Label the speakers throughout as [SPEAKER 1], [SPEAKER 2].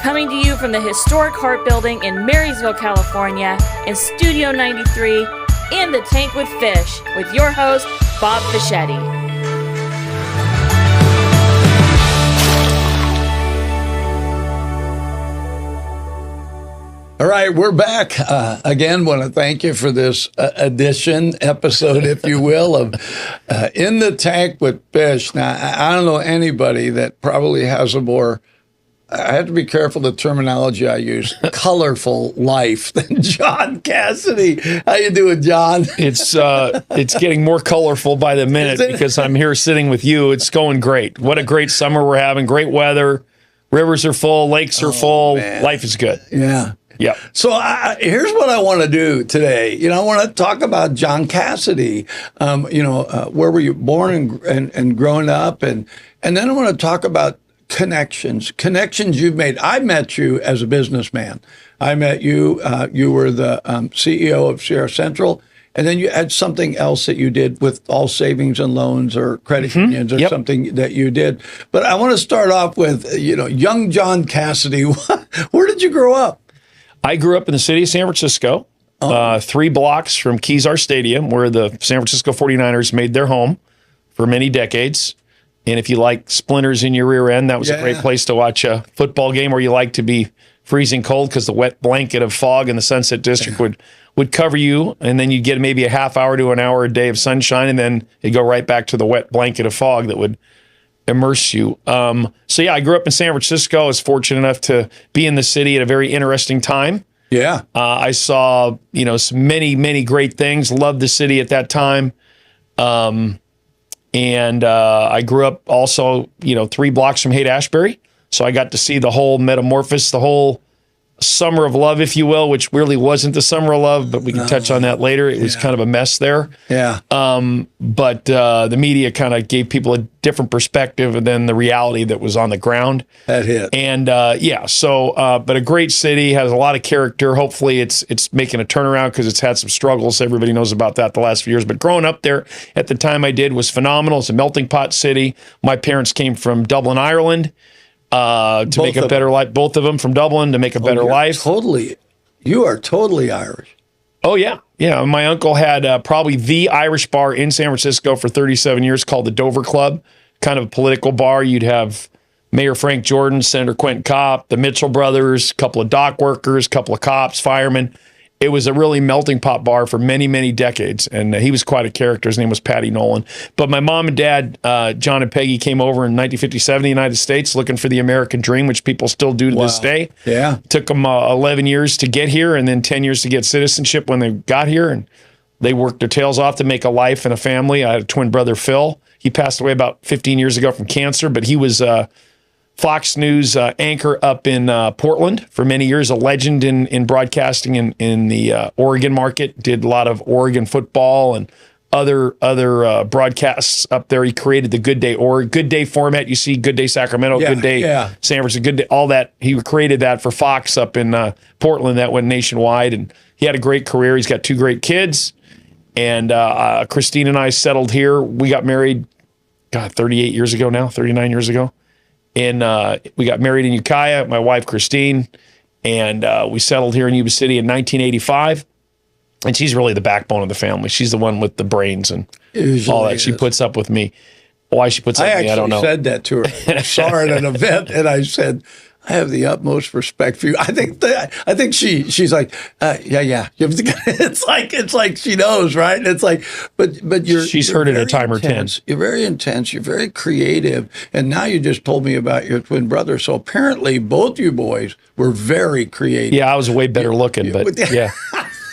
[SPEAKER 1] Coming to you from the historic Hart Building in Marysville, California, in Studio 93, in the Tank with Fish, with your host, Bob Fischetti.
[SPEAKER 2] All right, we're back. Again, want to thank you for this episode, if you will, of In the Tank with Fish. Now, I don't know anybody that probably has a more, I have to be careful the terminology I use, colorful life than John Cassidy. How you doing, John?
[SPEAKER 3] It's getting more colorful by the minute because I'm here sitting with you. It's going great. What a great summer we're having. Great weather. Rivers are full. Lakes are full.
[SPEAKER 2] Man.
[SPEAKER 3] Life is good.
[SPEAKER 2] Yeah.
[SPEAKER 3] Yeah.
[SPEAKER 2] So here's what I want to do today. I want to talk about John Cassidy. Where were you born and growing up, and then I want to talk about connections you've made. I met you as a businessman. I met you. You were the CEO of Sierra Central, and then you had something else that you did with All Savings and Loans or credit unions or something that you did. But I want to start off with young John Cassidy. Where did you grow up?
[SPEAKER 3] I grew up in the city of San Francisco, 3 blocks from Kezar Stadium, where the San Francisco 49ers made their home for many decades. And if you like splinters in your rear end, that was a great place to watch a football game, or you like to be freezing cold because the wet blanket of fog in the Sunset District would cover you. And then you'd get maybe a half hour to an hour a day of sunshine, and then it'd go right back to the wet blanket of fog that would immerse you. I grew up in San Francisco. I was fortunate enough to be in the city at a very interesting time.
[SPEAKER 2] Yeah.
[SPEAKER 3] I saw, many, many great things. Loved the city at that time. And I grew up also, 3 blocks from Haight-Ashbury. So I got to see the whole metamorphosis, the whole summer of love, if you will, which really wasn't the summer of love, but we can touch on that later. It was kind of a mess there.
[SPEAKER 2] Yeah.
[SPEAKER 3] But the media kind of gave people a different perspective than the reality that was on the ground.
[SPEAKER 2] That hit.
[SPEAKER 3] And but a great city, has a lot of character. Hopefully it's making a turnaround because it's had some struggles. Everybody knows about that the last few years. But growing up there at the time I did was phenomenal. It's a melting pot city. My parents came from Dublin, Ireland. To make a better life, both of them from Dublin, to make a better life.
[SPEAKER 2] You are totally Irish.
[SPEAKER 3] Oh, yeah. Yeah. My uncle had probably the Irish bar in San Francisco for 37 years called the Dover Club, kind of a political bar. You'd have Mayor Frank Jordan, Senator Quentin Kopp, the Mitchell brothers, a couple of dock workers, a couple of cops, firemen. It was a really melting pot bar for many, many decades, and he was quite a character. His name was Patty Nolan. But my mom and dad, John and Peggy, came over in 1957 to the United States looking for the American dream, which people still do to this day.
[SPEAKER 2] Yeah.
[SPEAKER 3] Took them 11 years to get here and then 10 years to get citizenship when they got here, and they worked their tails off to make a life and a family. I had a twin brother, Phil. He passed away about 15 years ago from cancer, but he was Fox News anchor up in Portland for many years, a legend in broadcasting in the Oregon market, did a lot of Oregon football and other broadcasts up there. He created the Good Day format. You see Good Day Sacramento, Good Day San Francisco, Good Day, all that. He created that for Fox up in Portland. That went nationwide, and he had a great career. He's got 2 great kids, and Christine and I settled here. We got married, 38 years ago now, 39 years ago. And we got married in Ukiah, my wife, Christine, and we settled here in Yuba City in 1985. And she's really the backbone of the family. She's the one with the brains and all that. She puts up with me. Why she puts up with me, I don't know.
[SPEAKER 2] I actually said that to her. I saw her at an event, and I said, I have the utmost respect for you. I think she's like, yeah. It's like she knows, right? And it's like, but
[SPEAKER 3] she's heard it a time or 10.
[SPEAKER 2] You're very intense. You're very creative. And now you just told me about your twin brother. So apparently both you boys were very creative.
[SPEAKER 3] Yeah, I was way better looking, but yeah.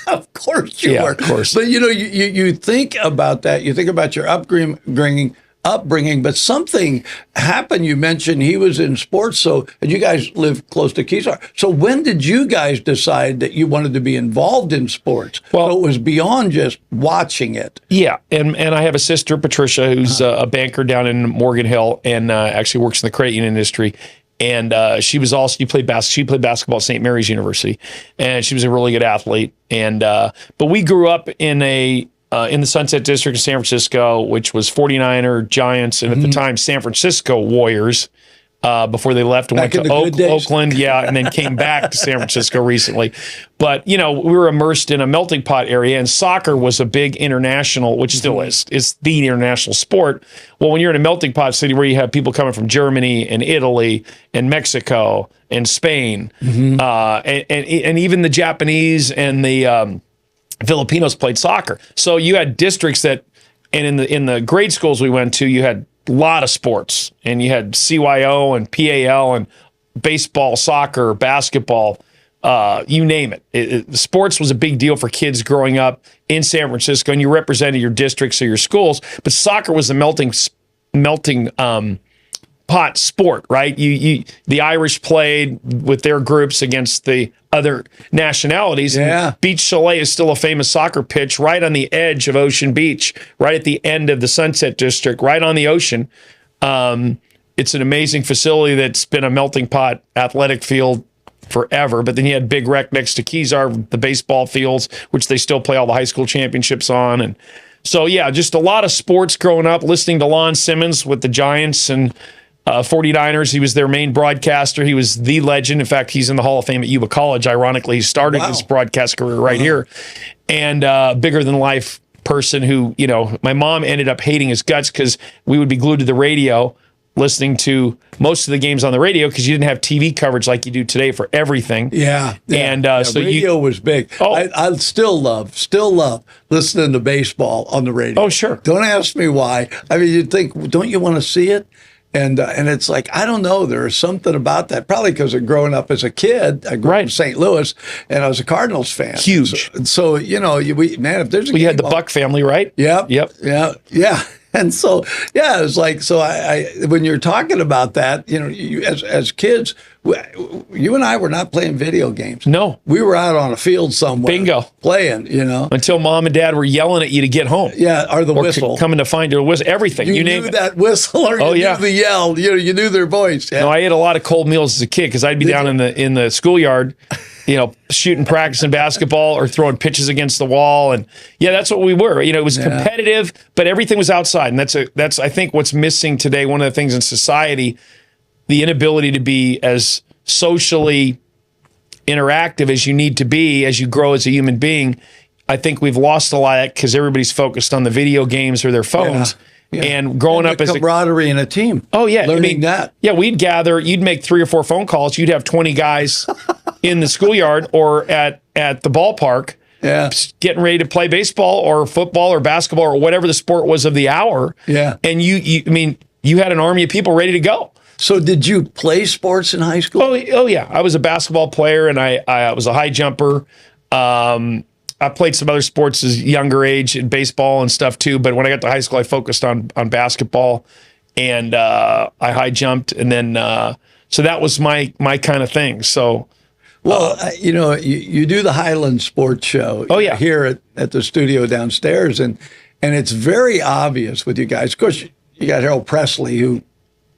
[SPEAKER 2] Of course you were.
[SPEAKER 3] Of course.
[SPEAKER 2] But you think about that. You think about your upbringing, but something happened. You mentioned he was in sports, and you guys live close to Kezar. So when did you guys decide that you wanted to be involved in sports? Well, so it was beyond just watching it.
[SPEAKER 3] Yeah, and I have a sister, Patricia, who's a banker down in Morgan Hill, and actually works in the credit union industry. And she played basketball at St. Mary's University, and she was a really good athlete. And but we grew up in the Sunset District of San Francisco, which was 49er, Giants, and at the time San Francisco Warriors before they left and
[SPEAKER 2] Back
[SPEAKER 3] went
[SPEAKER 2] in
[SPEAKER 3] to
[SPEAKER 2] the good days.
[SPEAKER 3] Oakland, and then came back to San Francisco recently. But, we were immersed in a melting pot area, and soccer was a big international, which still is the international sport. Well, when you're in a melting pot city where you have people coming from Germany and Italy and Mexico and Spain, and even the Japanese and the Filipinos played soccer. So you had districts that, and in the grade schools we went to, you had a lot of sports, and you had CYO and PAL and baseball, soccer, basketball, you name it. Sports was a big deal for kids growing up in San Francisco, and you represented your districts or your schools. But soccer was the melting pot sport, right? The Irish played with their groups against the other nationalities.
[SPEAKER 2] Yeah.
[SPEAKER 3] And Beach Chalet is still a famous soccer pitch right on the edge of Ocean Beach, right at the end of the Sunset District, right on the ocean. It's an amazing facility that's been a melting pot athletic field forever. But then you had Big Rec next to Kezar, the baseball fields, which they still play all the high school championships on. And so, just a lot of sports growing up, listening to Lon Simmons with the Giants and 49ers. He was their main broadcaster. He was the legend. In fact, he's in the Hall of Fame at Yuba College. Ironically, he started his broadcast career right here. And bigger than life person who, my mom ended up hating his guts because we would be glued to the radio listening to most of the games on the radio because you didn't have TV coverage like you do today for everything.
[SPEAKER 2] Yeah.
[SPEAKER 3] And so
[SPEAKER 2] radio was big.
[SPEAKER 3] Oh.
[SPEAKER 2] I still love listening to baseball on the radio.
[SPEAKER 3] Oh, sure.
[SPEAKER 2] Don't ask me why. I mean, you'd think, don't you want to see it? And it's like, I don't know. There is something about that. Probably because of growing up as a kid. I grew up in St. Louis, and I was a Cardinals fan.
[SPEAKER 3] Huge.
[SPEAKER 2] So if there's a game
[SPEAKER 3] you had the Buck family, right?
[SPEAKER 2] Yep. Yeah. And so, it was like, I when you're talking about that, you, as kids, you and I were not playing video games.
[SPEAKER 3] No.
[SPEAKER 2] We were out on a field somewhere.
[SPEAKER 3] Bingo.
[SPEAKER 2] Playing,
[SPEAKER 3] Until mom and dad were yelling at you to get home.
[SPEAKER 2] Yeah, or the whistle.
[SPEAKER 3] Coming to find your whistle, everything. You name
[SPEAKER 2] knew
[SPEAKER 3] it.
[SPEAKER 2] that whistle or you knew the yell. You knew their voice. Yeah.
[SPEAKER 3] No, I ate a lot of cold meals as a kid because I'd be down in the schoolyard, shooting practicing basketball or throwing pitches against the wall. And that's what we were. It was competitive, but everything was outside. And that's I think what's missing today. One of the things in society, the inability to be as socially interactive as you need to be as you grow as a human being. I think we've lost a lot of that because everybody's focused on the video games or their phones. Yeah. And growing up as
[SPEAKER 2] camaraderie in a team.
[SPEAKER 3] Oh, yeah.
[SPEAKER 2] Learning that.
[SPEAKER 3] Yeah, we'd gather. You'd make 3 or 4 phone calls. You'd have 20 guys in the schoolyard or at the ballpark getting ready to play baseball or football or basketball or whatever the sport was of the hour.
[SPEAKER 2] Yeah.
[SPEAKER 3] And you had an army of people ready to go.
[SPEAKER 2] So did you play sports in high school?
[SPEAKER 3] Oh yeah. I was a basketball player and I was a high jumper. I played some other sports as younger age and baseball and stuff too. But when I got to high school, I focused on basketball and I high jumped. And then, so that was my kind of thing. So,
[SPEAKER 2] well, you do the Highland Sports Show.
[SPEAKER 3] Oh, yeah.
[SPEAKER 2] Here at the studio downstairs. And it's very obvious with you guys. Of course, you got Harold Presley, who.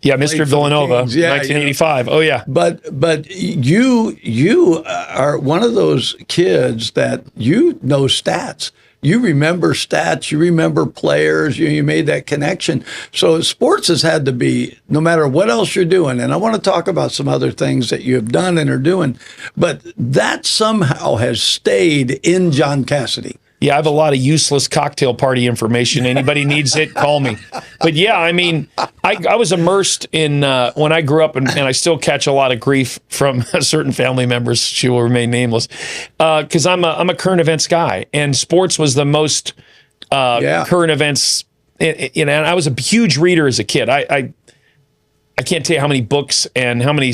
[SPEAKER 3] Yeah, Mr. Villanova, 1985. Oh, yeah.
[SPEAKER 2] But you are one of those kids that know stats. You remember stats. You remember players. You made that connection. So sports has had to be, no matter what else you're doing, and I want to talk about some other things that you have done and are doing, but that somehow has stayed in John Cassidy.
[SPEAKER 3] Yeah, I have a lot of useless cocktail party information. Anybody needs it, call me. But yeah, I was immersed in, when I grew up, and I still catch a lot of grief from certain family members, she will remain nameless, because I'm a current events guy, and sports was the most current events, and I was a huge reader as a kid. I can't tell you how many books and how many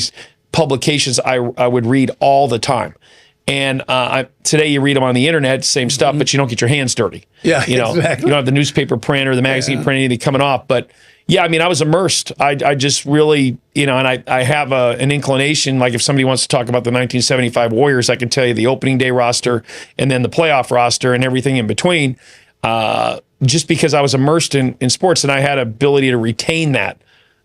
[SPEAKER 3] publications I would read all the time. And today you read them on the internet, same stuff, but you don't get your hands dirty.
[SPEAKER 2] Yeah,
[SPEAKER 3] exactly. You don't have the newspaper print or the magazine print, anything coming off. But yeah, I was immersed. I just really, and I have an inclination, like if somebody wants to talk about the 1975 Warriors, I can tell you the opening day roster and then the playoff roster and everything in between, just because I was immersed in sports and I had ability to retain that.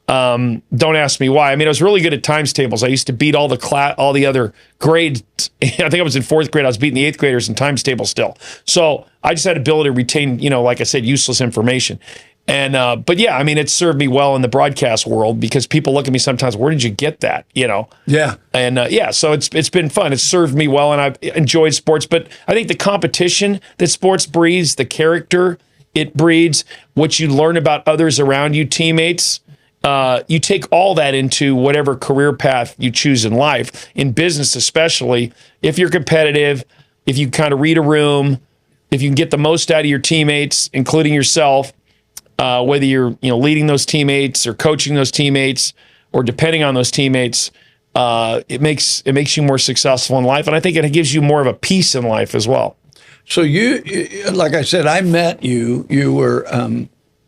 [SPEAKER 3] Don't ask me why. I was really good at times tables. I used to beat all the other grades. I think I was in 4th grade. I was beating the 8th graders in times tables still. So I just had ability to retain, like I said, useless information. But yeah, I mean, it served me well in the broadcast world because people look at me sometimes, where did you get that?
[SPEAKER 2] Yeah.
[SPEAKER 3] And so it's been fun. It's served me well, and I've enjoyed sports. But I think the competition that sports breeds, the character it breeds, what you learn about others around you, teammates, you take all that into whatever career path you choose in life, in business especially. If you're competitive, if you kind of read a room, if you can get the most out of your teammates, including yourself, whether you're leading those teammates or coaching those teammates or depending on those teammates, it makes you more successful in life, and I think it gives you more of a peace in life as well.
[SPEAKER 2] So you, like I said, I met you. You were,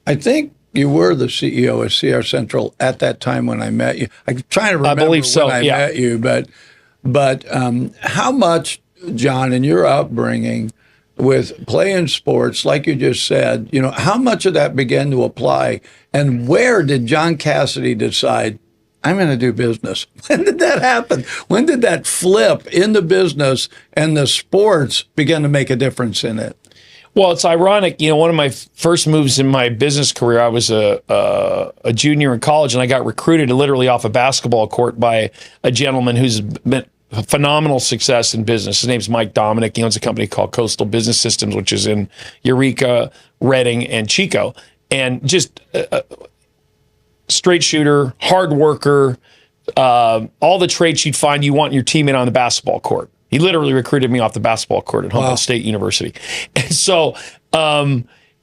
[SPEAKER 2] I think you were the CEO of Sierra Central at that time when I met you. I'm trying to remember when I met you, but how much, John, in your upbringing with playing sports, like you just said, how much of that began to apply, and where did John Cassidy decide, I'm going to do business? When did that happen? When did that flip into business and the sports begin to make a difference in it?
[SPEAKER 3] Well, it's ironic. One of my first moves in my business career, I was a junior in college, and I got recruited literally off a basketball court by a gentleman who's been a phenomenal success in business. His name's Mike Dominic. He owns a company called Coastal Business Systems, which is in Eureka, Redding, and Chico. And just straight shooter, hard worker, all the traits you'd find you want in your teammate on the basketball court. He literally recruited me off the basketball court at Humboldt State University. And so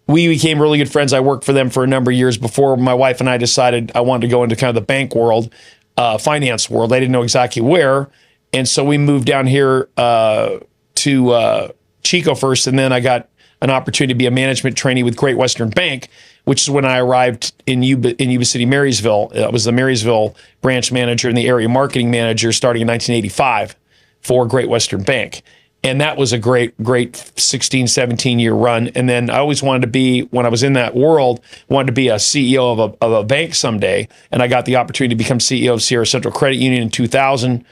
[SPEAKER 3] we became really good friends. I worked for them for a number of years before my wife and I decided I wanted to go into kind of the bank world, finance world. I didn't know exactly where. And so we moved down here to Chico first, and then I got an opportunity to be a management trainee with Great Western Bank, which is when I arrived in Yuba City, Marysville. I was the Marysville branch manager and the area marketing manager starting in 1985 for Great Western Bank. And that was a great 16, 17-year run. And then I always wanted to be, when I was in that world, wanted to be a CEO of a bank someday. And I got the opportunity to become CEO of Sierra Central Credit Union in 2000.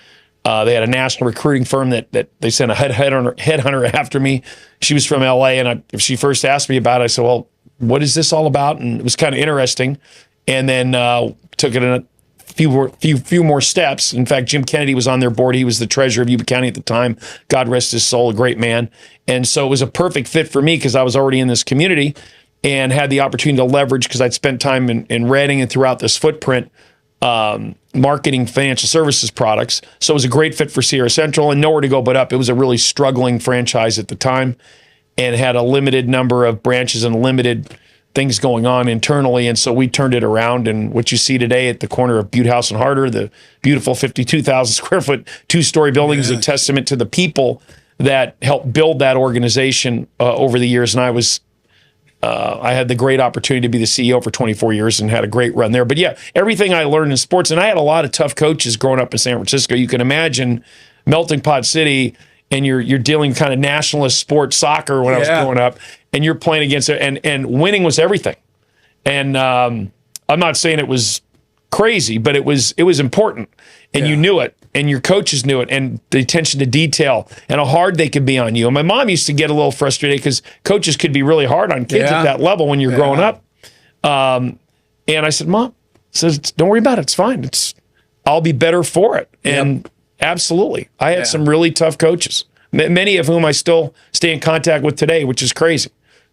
[SPEAKER 3] They had a national recruiting firm that they sent a headhunter after me. She was from LA, and if she first asked me about it, I said, well, what is this all about? And it was kind of interesting. And then took it in a few more steps. In fact, Jim Kennedy was on their board. He was the treasurer of Yuba County at the time. God rest his soul, a great man. And so it was a perfect fit for me because I was already in this community and had the opportunity to leverage, because I'd spent time in Redding and throughout this footprint, marketing financial services products. So it was a great fit for Sierra Central and nowhere to go but up. It was a really struggling franchise at the time and had a limited number of branches and limited things going on internally. And so we turned it around. And what you see today at the corner of Butte House and Harder, the beautiful 52,000 square foot, 2-story building, is a testament to the people that helped build that organization over the years. And I had the great opportunity to be the CEO for 24 years and had a great run there. But yeah, everything I learned in sports, and I had a lot of tough coaches growing up in San Francisco. You can imagine melting pot city, and you're dealing kind of nationalist sports soccer when I was growing up, and you're playing against it, and winning was everything. And I'm not saying it was crazy, but it was important, and you knew it. And your coaches knew it, and the attention to detail, and how hard they could be on you. And my mom used to get a little frustrated because coaches could be really hard on kids at that level when you're growing up. And I said, Mom, don't worry about it. It's fine. I'll be better for it. And absolutely, I had some really tough coaches, many of whom I still stay in contact with today, which is crazy.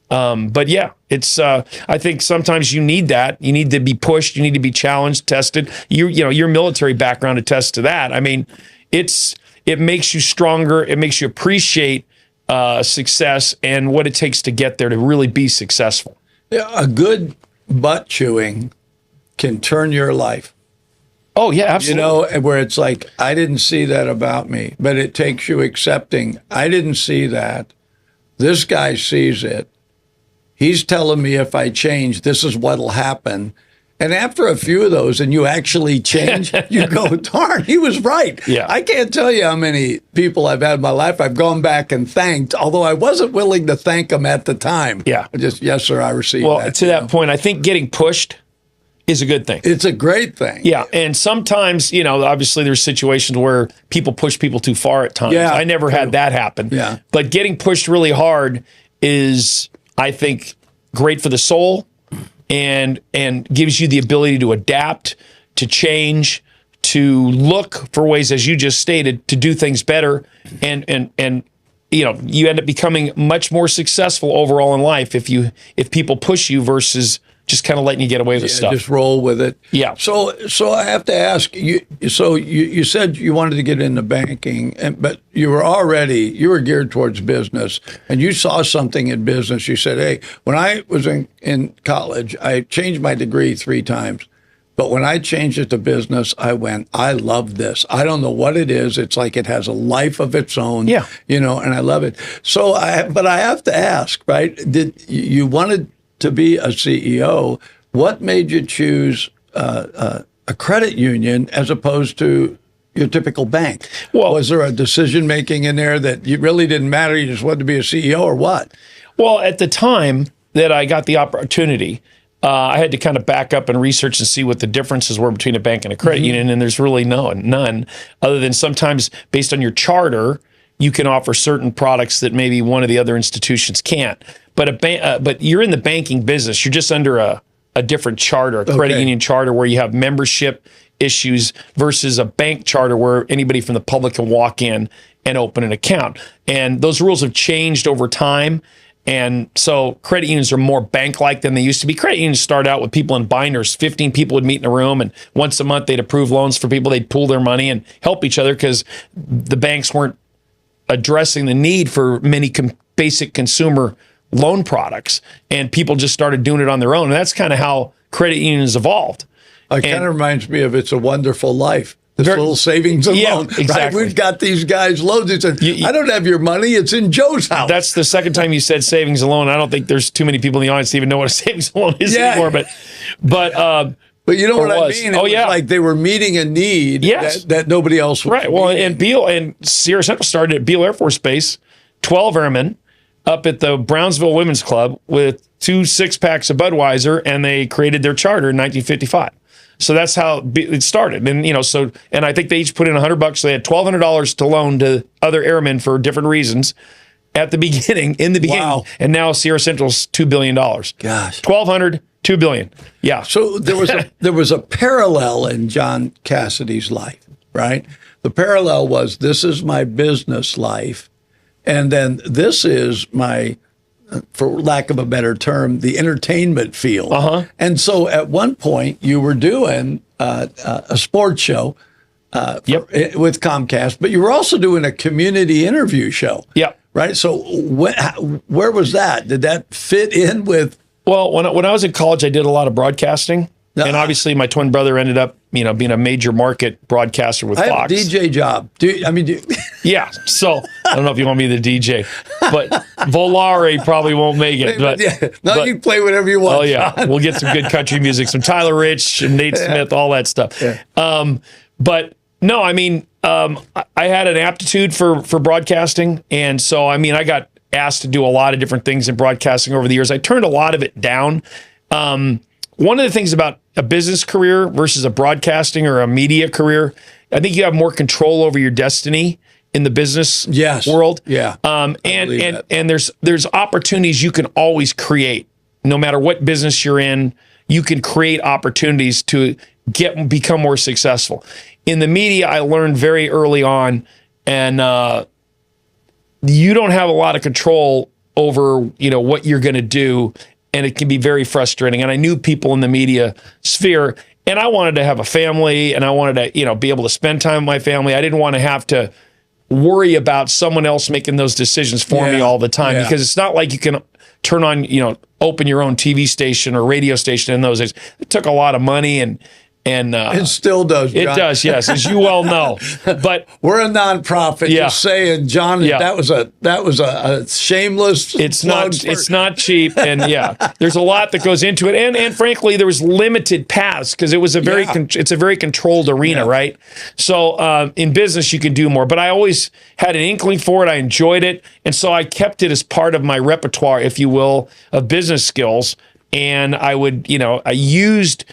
[SPEAKER 3] But yeah, it's. I think sometimes you need that. You need to be pushed. You need to be challenged, tested. Your military background attests to that. I mean, it makes you stronger. It makes you appreciate success and what it takes to get there to really be successful.
[SPEAKER 2] Yeah, a good butt chewing can turn your life.
[SPEAKER 3] Oh yeah, absolutely.
[SPEAKER 2] Where it's like, I didn't see that about me, but it takes you accepting, I didn't see that. This guy sees it. He's telling me if I change, this is what'll happen. And after a few of those, and you actually change, you go, darn, he was right.
[SPEAKER 3] Yeah.
[SPEAKER 2] I can't tell you how many people I've had in my life I've gone back and thanked, although I wasn't willing to thank them at the time.
[SPEAKER 3] Yeah.
[SPEAKER 2] Just, yes, sir, I received
[SPEAKER 3] that.
[SPEAKER 2] Well,
[SPEAKER 3] to that point, I think getting pushed is a good thing.
[SPEAKER 2] It's a great thing.
[SPEAKER 3] Yeah, and sometimes, obviously there's situations where people push people too far at times.
[SPEAKER 2] Yeah,
[SPEAKER 3] I never had that happen.
[SPEAKER 2] Yeah.
[SPEAKER 3] But getting pushed really hard is, I think, great for the soul, and gives you the ability to adapt, to change, to look for ways, as you just stated, to do things better, and you end up becoming much more successful overall in life if people push you versus just kind of letting you get away with stuff.
[SPEAKER 2] Just roll with it.
[SPEAKER 3] Yeah.
[SPEAKER 2] So I have to ask you. So you said you wanted to get into banking, but you were geared towards business, and you saw something in business. You said, "Hey, when I was in college, I changed my degree 3 times." But when I changed it to business, I went, I love this. I don't know what it is. It's like it has a life of its own.
[SPEAKER 3] Yeah.
[SPEAKER 2] And I love it. So but I have to ask, right? Did you wanted to be a CEO? What made you choose a credit union as opposed to your typical bank?
[SPEAKER 3] Well,
[SPEAKER 2] was there a decision making in there that you really didn't matter? You just wanted to be a CEO, or what?
[SPEAKER 3] Well, at the time that I got the opportunity, I had to kind of back up and research and see what the differences were between a bank and a credit union, and there's really none, other than sometimes based on your charter, you can offer certain products that maybe one of the other institutions can't. But but you're in the banking business. You're just under a different charter, a credit union charter, where you have membership issues versus a bank charter where anybody from the public can walk in and open an account. And those rules have changed over time. And so credit unions are more bank-like than they used to be. Credit unions start out with people in binders. 15 people would meet in a room, and once a month they'd approve loans for people. They'd pool their money and help each other because the banks weren't addressing the need for many basic consumer loan products, and people just started doing it on their own. And that's kind of how credit unions evolved.
[SPEAKER 2] It kind of reminds me of It's a Wonderful Life. This little savings and loan.
[SPEAKER 3] Exactly.
[SPEAKER 2] Right? We've got these guys loans. It said, I don't have your money. It's in Joe's house.
[SPEAKER 3] That's the second time you said savings and loan. I don't think there's too many people in the audience to even know what a savings and loan is anymore.
[SPEAKER 2] But you know what I mean? It was like they were meeting a need that nobody else was.
[SPEAKER 3] Right. Well, and Beale and Sierra Central started at Beale Air Force Base, 12 airmen up at the Brownsville Women's Club with 2 6-packs of Budweiser, and they created their charter in 1955. So that's how it started. And, and I think they each put in $100. They had $1,200 to loan to other airmen for different reasons in the beginning. Wow. And now Sierra Central's $2 billion.
[SPEAKER 2] Gosh.
[SPEAKER 3] $1,200, $2 billion. Yeah.
[SPEAKER 2] So there was a parallel in John Cassidy's life, right? The parallel was, this is my business life, and then this is my, for lack of a better term, the entertainment field. And so at one point you were doing a sports show with Comcast, but you were also doing a community interview show.
[SPEAKER 3] Yep.
[SPEAKER 2] Right. So where was that? Did that fit in with?
[SPEAKER 3] Well, when I was in college, I did a lot of broadcasting. And obviously my twin brother ended up, being a major market broadcaster with Fox.
[SPEAKER 2] I have a DJ job.
[SPEAKER 3] Yeah. So I don't know if you want me to DJ, but Volare probably won't make it. But
[SPEAKER 2] you can play whatever you want.
[SPEAKER 3] Oh yeah. John. We'll get some good country music, some Tyler Rich and Nate Smith, all that stuff. Yeah. But no, I had an aptitude for broadcasting. And so, I got asked to do a lot of different things in broadcasting over the years. I turned a lot of it down. One of the things about a business career versus a broadcasting or a media career, I think you have more control over your destiny in the business world. Yeah. And there's opportunities you can always create. No matter what business you're in, you can create opportunities to become more successful. In the media, I learned very early on, and you don't have a lot of control over, what you're going to do. And it can be very frustrating. And I knew people in the media sphere, and I wanted to have a family, and I wanted to, be able to spend time with my family. I didn't want to have to worry about someone else making those decisions for me all the time, because it's not like you can turn on, open your own TV station or radio station in those days. It took a lot of money, and
[SPEAKER 2] it still does, John.
[SPEAKER 3] It does, yes, as you well know. But
[SPEAKER 2] we're a nonprofit. Just saying, John, that was a shameless.
[SPEAKER 3] It's not cheap, and there's a lot that goes into it, and frankly, there was limited paths because it was it's a very controlled arena, right? So in business, you can do more, but I always had an inkling for it. I enjoyed it, and so I kept it as part of my repertoire, if you will, of business skills. And I would, I used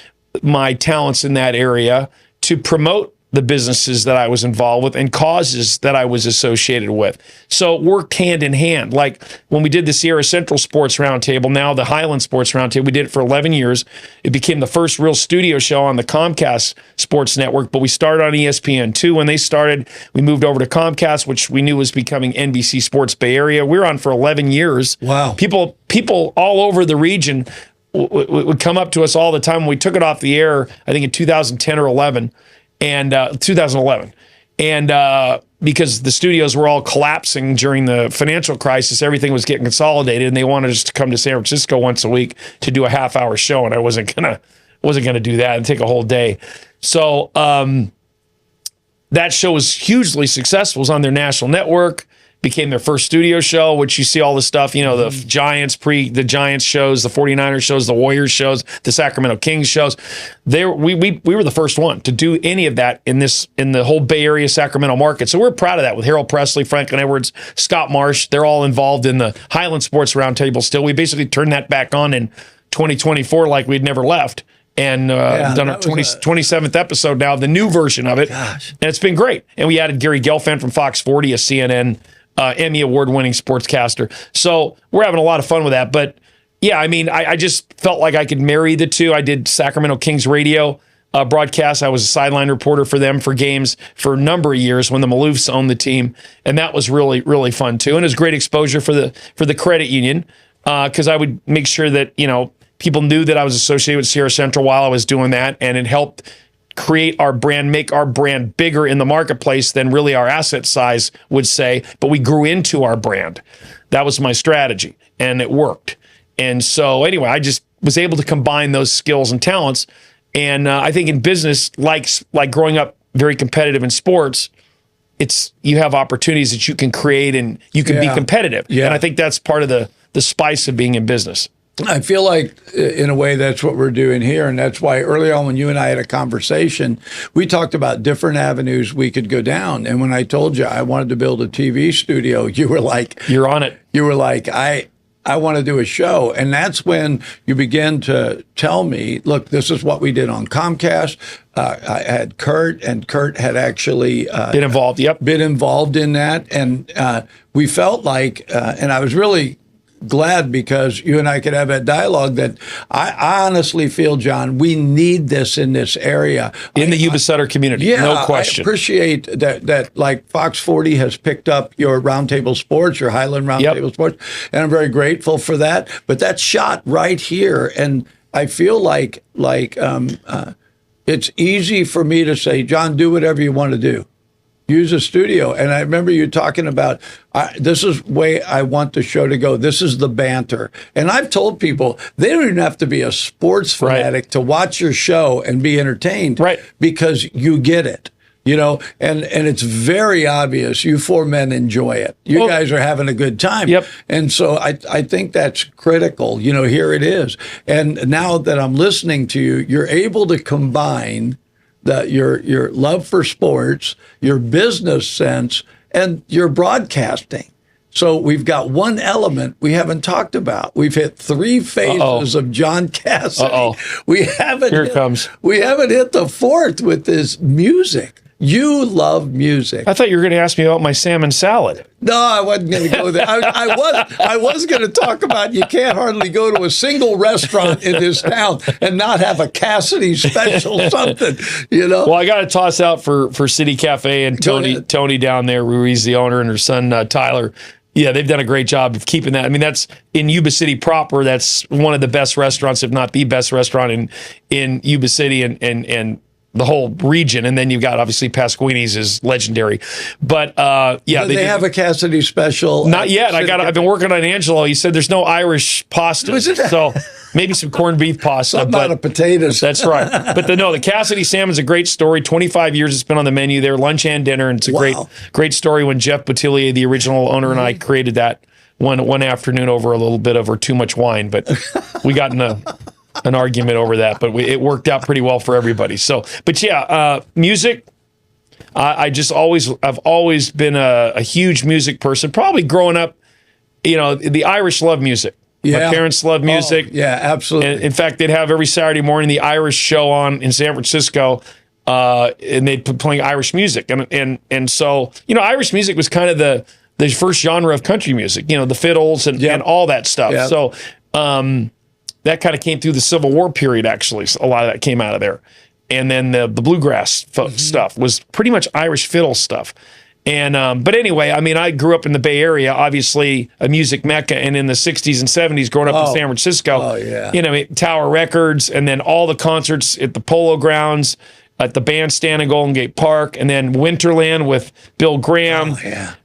[SPEAKER 3] my talents in that area to promote the businesses that I was involved with and causes that I was associated with. So it worked hand in hand. Like when we did the Sierra Central Sports Roundtable, now the Highland Sports Roundtable, we did it for 11 years. It became the first real studio show on the Comcast Sports Network, but we started on ESPN2 when they started. We moved over to Comcast, which we knew was becoming NBC Sports Bay Area. We were on for 11 years.
[SPEAKER 2] Wow.
[SPEAKER 3] People all over the region would come up to us all the time. When we took it off the air, I think in 2010 or 11, and 2011. And because the studios were all collapsing during the financial crisis, everything was getting consolidated, and they wanted us to come to San Francisco once a week to do a half-hour show, and I wasn't gonna do that and take a whole day. So that show was hugely successful. It was on their national network. Became their first studio show, which you see all the stuff, the Giants the Giants shows, the 49ers shows, the Warriors shows, the Sacramento Kings shows. We were the first one to do any of that in the whole Bay Area Sacramento market. So we're proud of that with Harold Presley, Franklin Edwards, Scott Marsh. They're all involved in the Highland Sports Roundtable still. We basically turned that back on in 2024 like we'd never left. And done our 27th episode now, the new version of it.
[SPEAKER 2] Gosh.
[SPEAKER 3] And it's been great. And we added Gary Gelfand from Fox 40, a CNN Emmy award-winning sportscaster. So we're having a lot of fun with that. But yeah, I mean, I just felt like I could marry the two. I did Sacramento Kings radio broadcast. I was a sideline reporter for them for games for a number of years when the Maloofs owned the team. And that was really, really fun too. And it was great exposure for the credit union because I would make sure that, people knew that I was associated with Sierra Central while I was doing that. And it helped create our brand, make our brand bigger in the marketplace than really our asset size would say, but we grew into our brand. That was my strategy, and it worked. And so anyway, I just was able to combine those skills and talents. And I think in business, like growing up very competitive in sports, you have opportunities that you can create and you can be competitive.
[SPEAKER 2] Yeah.
[SPEAKER 3] And I think that's part of the spice of being in business.
[SPEAKER 2] I feel like, in a way, that's what we're doing here. And that's why early on when you and I had a conversation, we talked about different avenues we could go down. And when I told you I wanted to build a TV studio, you were like...
[SPEAKER 3] You're on it.
[SPEAKER 2] You were like, I want to do a show. And that's when you began to tell me, look, this is what we did on Comcast. I had Kurt, and Kurt had actually...
[SPEAKER 3] been involved, yep.
[SPEAKER 2] Been involved in that. And we felt like, and I was really... glad because you and I could have that dialogue that I honestly feel, John, we need this in this area.
[SPEAKER 3] In the Yuba Sutter community, no question.
[SPEAKER 2] I appreciate that like Fox 40 has picked up your Roundtable Sports, your Highland Roundtable Sports, and I'm very grateful for that. But that's shot right here. And I feel like it's easy for me to say, John, do whatever you want to do. Use a studio. And I remember you talking about, this is the way I want the show to go. This is the banter. And I've told people, they don't even have to be a sports fanatic to watch your show and be entertained because you get it. And it's very obvious you four men enjoy it. You guys are having a good time.
[SPEAKER 3] Yep.
[SPEAKER 2] And so I think that's critical. Here it is. And now that I'm listening to you, you're able to combine your love for sports, your business sense, and your broadcasting. So we've got one element we haven't talked about. We've hit three phases of John Cassidy. We haven't hit the fourth with this music. You love music.
[SPEAKER 3] I thought you were going to ask me about my salmon salad.
[SPEAKER 2] No, I wasn't going to go there. I was going to talk about you can't hardly go to a single restaurant in this town and not have a Cassidy special something,
[SPEAKER 3] Well, I got to toss out for City Cafe and Tony down there, Ruiz, the owner, and her son, Tyler. Yeah, they've done a great job of keeping that. I mean, that's in Yuba City proper. That's one of the best restaurants, if not the best restaurant in Yuba City and the whole region. And then you've got, obviously, Pasquini's is legendary. But,
[SPEAKER 2] they have a Cassidy special.
[SPEAKER 3] Not yet. I've been working on Angelo. He said there's no Irish pasta. So maybe some corned beef pasta.
[SPEAKER 2] Something out of potatoes.
[SPEAKER 3] That's right. But the Cassidy salmon's a great story. 25 years it's been on the menu there, lunch and dinner. And it's a great story when Jeff Boutillier, the original owner, and I created that one afternoon over too much wine. But we got in an argument over that, but it worked out pretty well for everybody. So, but music. I've always been a huge music person. Probably growing up, the Irish love music.
[SPEAKER 2] Yeah.
[SPEAKER 3] My parents love music.
[SPEAKER 2] Yeah, absolutely.
[SPEAKER 3] And in fact, they'd have every Saturday morning the Irish show on in San Francisco. and they'd be playing Irish music, and so Irish music was kind of the first genre of country music. The fiddles and all that stuff.
[SPEAKER 2] Yep.
[SPEAKER 3] So that kind of came through the Civil War period. Actually, so a lot of that came out of there, and then the bluegrass stuff was pretty much Irish fiddle stuff. And but anyway, I mean, I grew up in the Bay Area, obviously a music mecca, and in the '60s and '70s, growing up in San Francisco, Tower Records, and then all the concerts at the Polo Grounds, at the Bandstand in Golden Gate Park, and then Winterland with Bill Graham.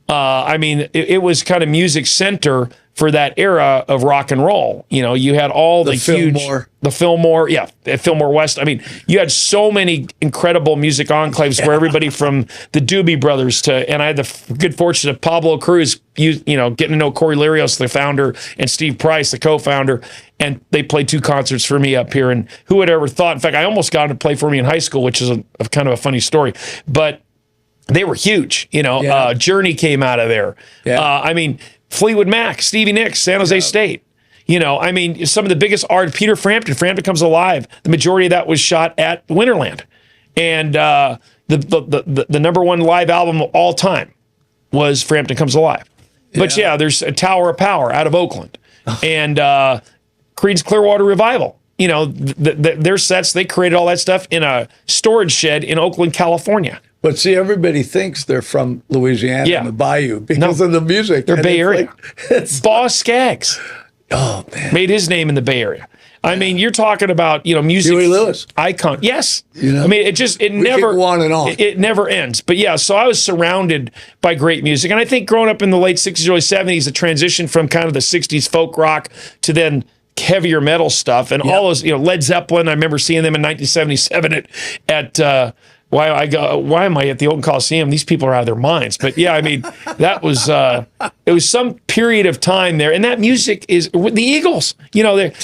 [SPEAKER 3] I mean, it was kind of music center for that era of rock and roll. You had all the Fillmore, Fillmore West. I mean, you had so many incredible music enclaves where everybody from the Doobie Brothers and I had the good fortune of Pablo Cruz, getting to know Corey Lirios, the founder, and Steve Price, the co-founder, and they played 2 concerts for me up here. And who would ever thought? In fact, I almost got them to play for me in high school, which is a kind of a funny story, but they were huge. Journey came out of there. I mean, Fleetwood Mac, Stevie Nicks, San Jose State. I mean, some of the biggest art. Peter Frampton Comes Alive. The majority of that was shot at Winterland, and the number 1 live album of all time was Frampton Comes Alive. But there's a Tower of Power out of Oakland, and Creed's Clearwater Revival. Their sets, they created all that stuff in a storage shed in Oakland, California.
[SPEAKER 2] But see, everybody thinks they're from Louisiana and the Bayou because of the music.
[SPEAKER 3] They're Bay Area. Boss Skaggs made his name in the Bay Area. I mean, you're talking about, music.
[SPEAKER 2] Huey Lewis.
[SPEAKER 3] Icon. Yes. I mean, it never.
[SPEAKER 2] Go on and on.
[SPEAKER 3] It never ends. But so I was surrounded by great music. And I think growing up in the late 60s, early 70s, the transition from kind of the 60s folk rock to then heavier metal stuff and all those, Led Zeppelin. I remember seeing them in 1977 at why am I at the Oakland Coliseum? These people are out of their minds. But I mean, that was it was some period of time there, and that music is the Eagles.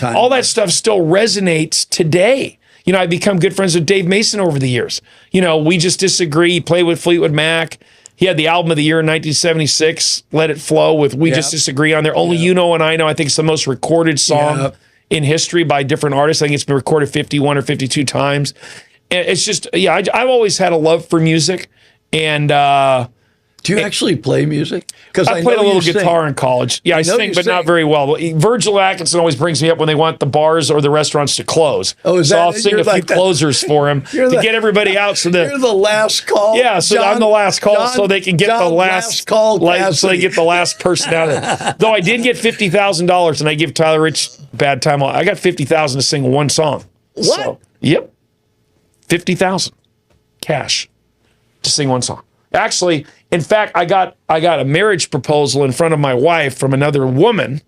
[SPEAKER 3] All that stuff still resonates today. I've become good friends with Dave Mason over the years. We just disagree. He played with Fleetwood Mac. He had the album of the year in 1976, Let It Flow, with We Just Disagree on there. Only You Know and I Know. I think it's the most recorded song in history by different artists. I think it's been recorded 51 or 52 times. It's just, I've always had a love for music. And
[SPEAKER 2] do you actually play music?
[SPEAKER 3] Because I played a little guitar in college. I sing, but not very well. Virgil Atkinson always brings me up when they want the bars or the restaurants to close. So I'll sing a few closers for him to get everybody out.
[SPEAKER 2] You're the last call.
[SPEAKER 3] Yeah, so I'm the last call, so they can get the last call. So they get the last person out of there. Though I did get $50,000, and I give Tyler Rich bad time. I got $50,000 to sing one song.
[SPEAKER 2] What?
[SPEAKER 3] So, yep. $50,000 cash to sing one song. Actually, in fact, I got a marriage proposal in front of my wife from another woman